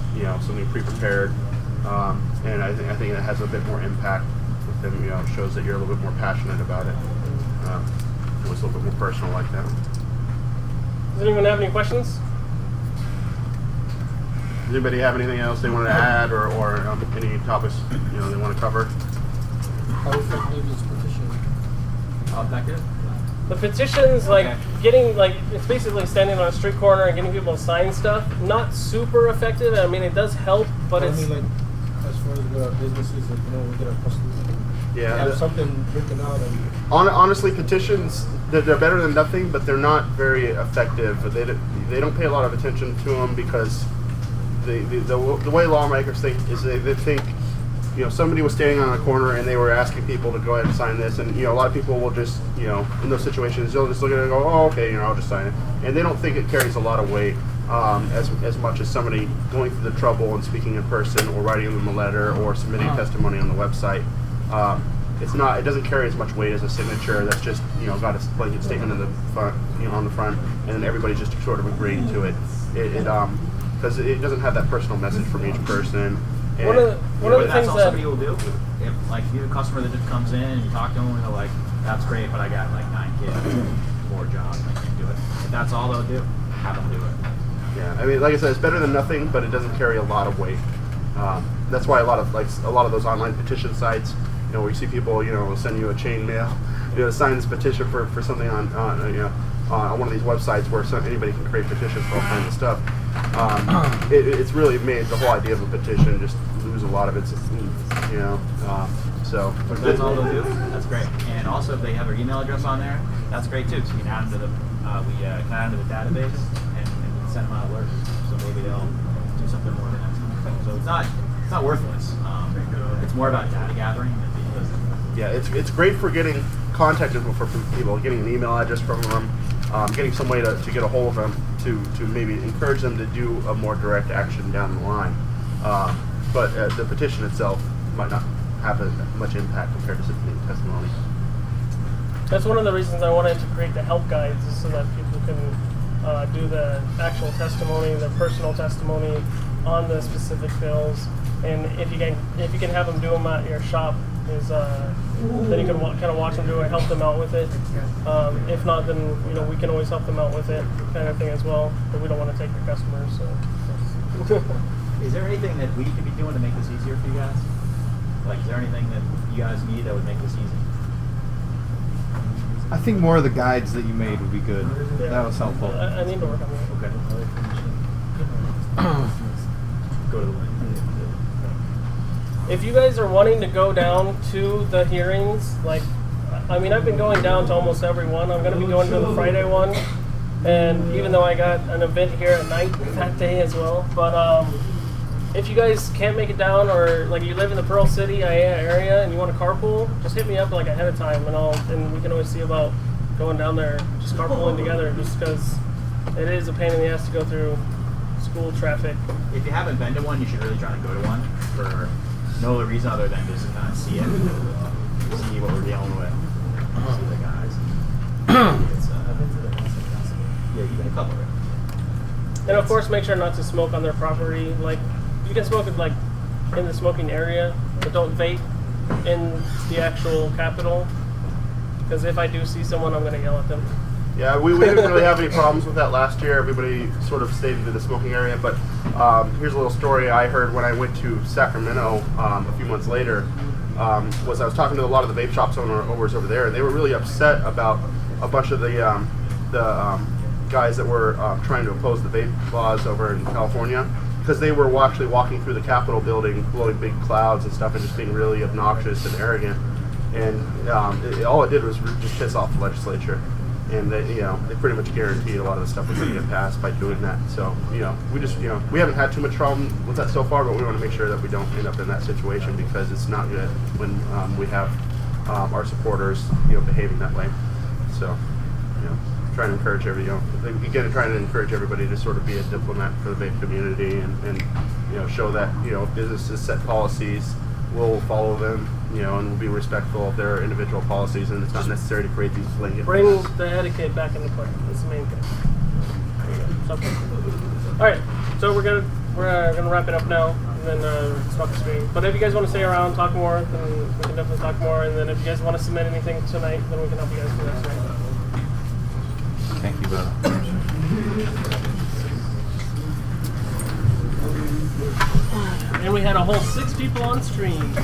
something pre-prepared. And I think it has a bit more impact with them. Shows that you're a little bit more passionate about it. It was a little bit more personal like that. Does anyone have any questions? Does anybody have anything else they want to add, or any topics they want to cover? How effective is petition? Effective? The petitions, getting, it's basically standing on a street corner and getting people to sign stuff. Not super effective. I mean, it does help, but it's... as far as the businesses, we get our customers. Yeah. Have something written out. Honestly, petitions, they're better than nothing, but they're not very effective. They don't pay a lot of attention to them because the way lawmakers think is they think, somebody was standing on a corner and they were asking people to go ahead and sign this, and a lot of people will just, in those situations, they'll just look at it and go, oh, okay, I'll just sign it, and they don't think it carries a lot of weight as much as somebody going through the trouble and speaking in person, or writing them a letter, or submitting testimony on the website. It doesn't carry as much weight as a signature that's just got a blanket statement in the front, on the front, and then everybody's just sort of agreeing to it. Because it doesn't have that personal message from each person. And, one of the that's things all that somebody will do. If you have a customer that just comes in and you talk to them and they're like, that's great, but I got 9 kids, 4 jobs, I can't do it. If that's all they'll do, have them do it. Yeah, I mean, like I said, it's better than nothing, but it doesn't carry a lot of weight. That's why a lot of those online petition sites, where you see people, will send you a chain mail, to sign this petition for something on one of these websites where anybody can create petitions for all kinds of stuff. It's really made the whole idea of a petition just lose a lot of its, So If that's all they'll do, that's great. And also, if they have their email address on there, that's great too. So you can add them to the can add them to the database and send them out alerts. So maybe they'll do something more than that. So it's not worthless. It's more about data gathering. yeah, it's great for getting contact info from people, getting an email address from them, getting some way to get a hold of them to maybe encourage them to do a more direct action down the line. But the petition itself might not have much impact compared to submitting testimony. That's one of the reasons I wanted to create the help guides, is so that people can do the actual testimony, the personal testimony on the specific bills. And if you can have them do them at your shop, then you can kind of watch them do it, help them out with it. If not, then we can always help them out with it, kind of thing as well. But we don't want to take your customers. So. Is there anything that we could be doing to make this easier for you guys? Like, is there anything that you guys need that would make this easy? I think more of the guides that you made would be good. Yeah. That was helpful. I need to work on that. Okay. Go to the link. If you guys are wanting to go down to the hearings, I've been going down to almost every one. I'm going to be going to the Friday one, and even though I got an event here at night that day as well. But if you guys can't make it down, or you live in the Pearl City area and you want to carpool, just hit me up ahead of time, and we can always see about going down there, just carpooling together. Just because it is a pain in the ass to go through school traffic. If you haven't been to one, you should really try to go to one for no other reason other than just to kind of see it, see what we're dealing with, see the guys. Yeah, even a couple of it. And of course, make sure not to smoke on their property. You can smoke it in the smoking area, but don't vape in the actual Capitol. Because if I do see someone, I'm going to yell at them. Yeah, we didn't really have any problems with that last year. Everybody sort of stayed into the smoking area. But here's a little story I heard when I went to Sacramento a few months later. I was talking to a lot of the vape shops owners over there, and they were really upset about a bunch of the guys that were trying to oppose the vape laws over in California, because they were actually walking through the Capitol building, blowing big clouds and stuff, and just being really obnoxious and arrogant. And all it did was just piss off the legislature. And they pretty much guaranteed a lot of the stuff was going to get passed by doing that. So, we haven't had too much problem with that so far, but we want to make sure that we don't end up in that situation, because it's not good when we have our supporters, behaving that way. So, trying to encourage trying to encourage everybody to sort of be a diplomat for the vape community, and show that if businesses set policies, we'll follow them, and we'll be respectful of their individual policies, and it's not necessary to create these blanket Bring rules. the etiquette back into play. That's the main thing. All right, so we're gonna wrap it up now, and then stop the stream. But if you guys want to stay around, talk more, then we can definitely talk more. And then if you guys want to submit anything tonight, then we can help you guys do that tonight. Thank you, brother. And we had a whole 6 people on stream.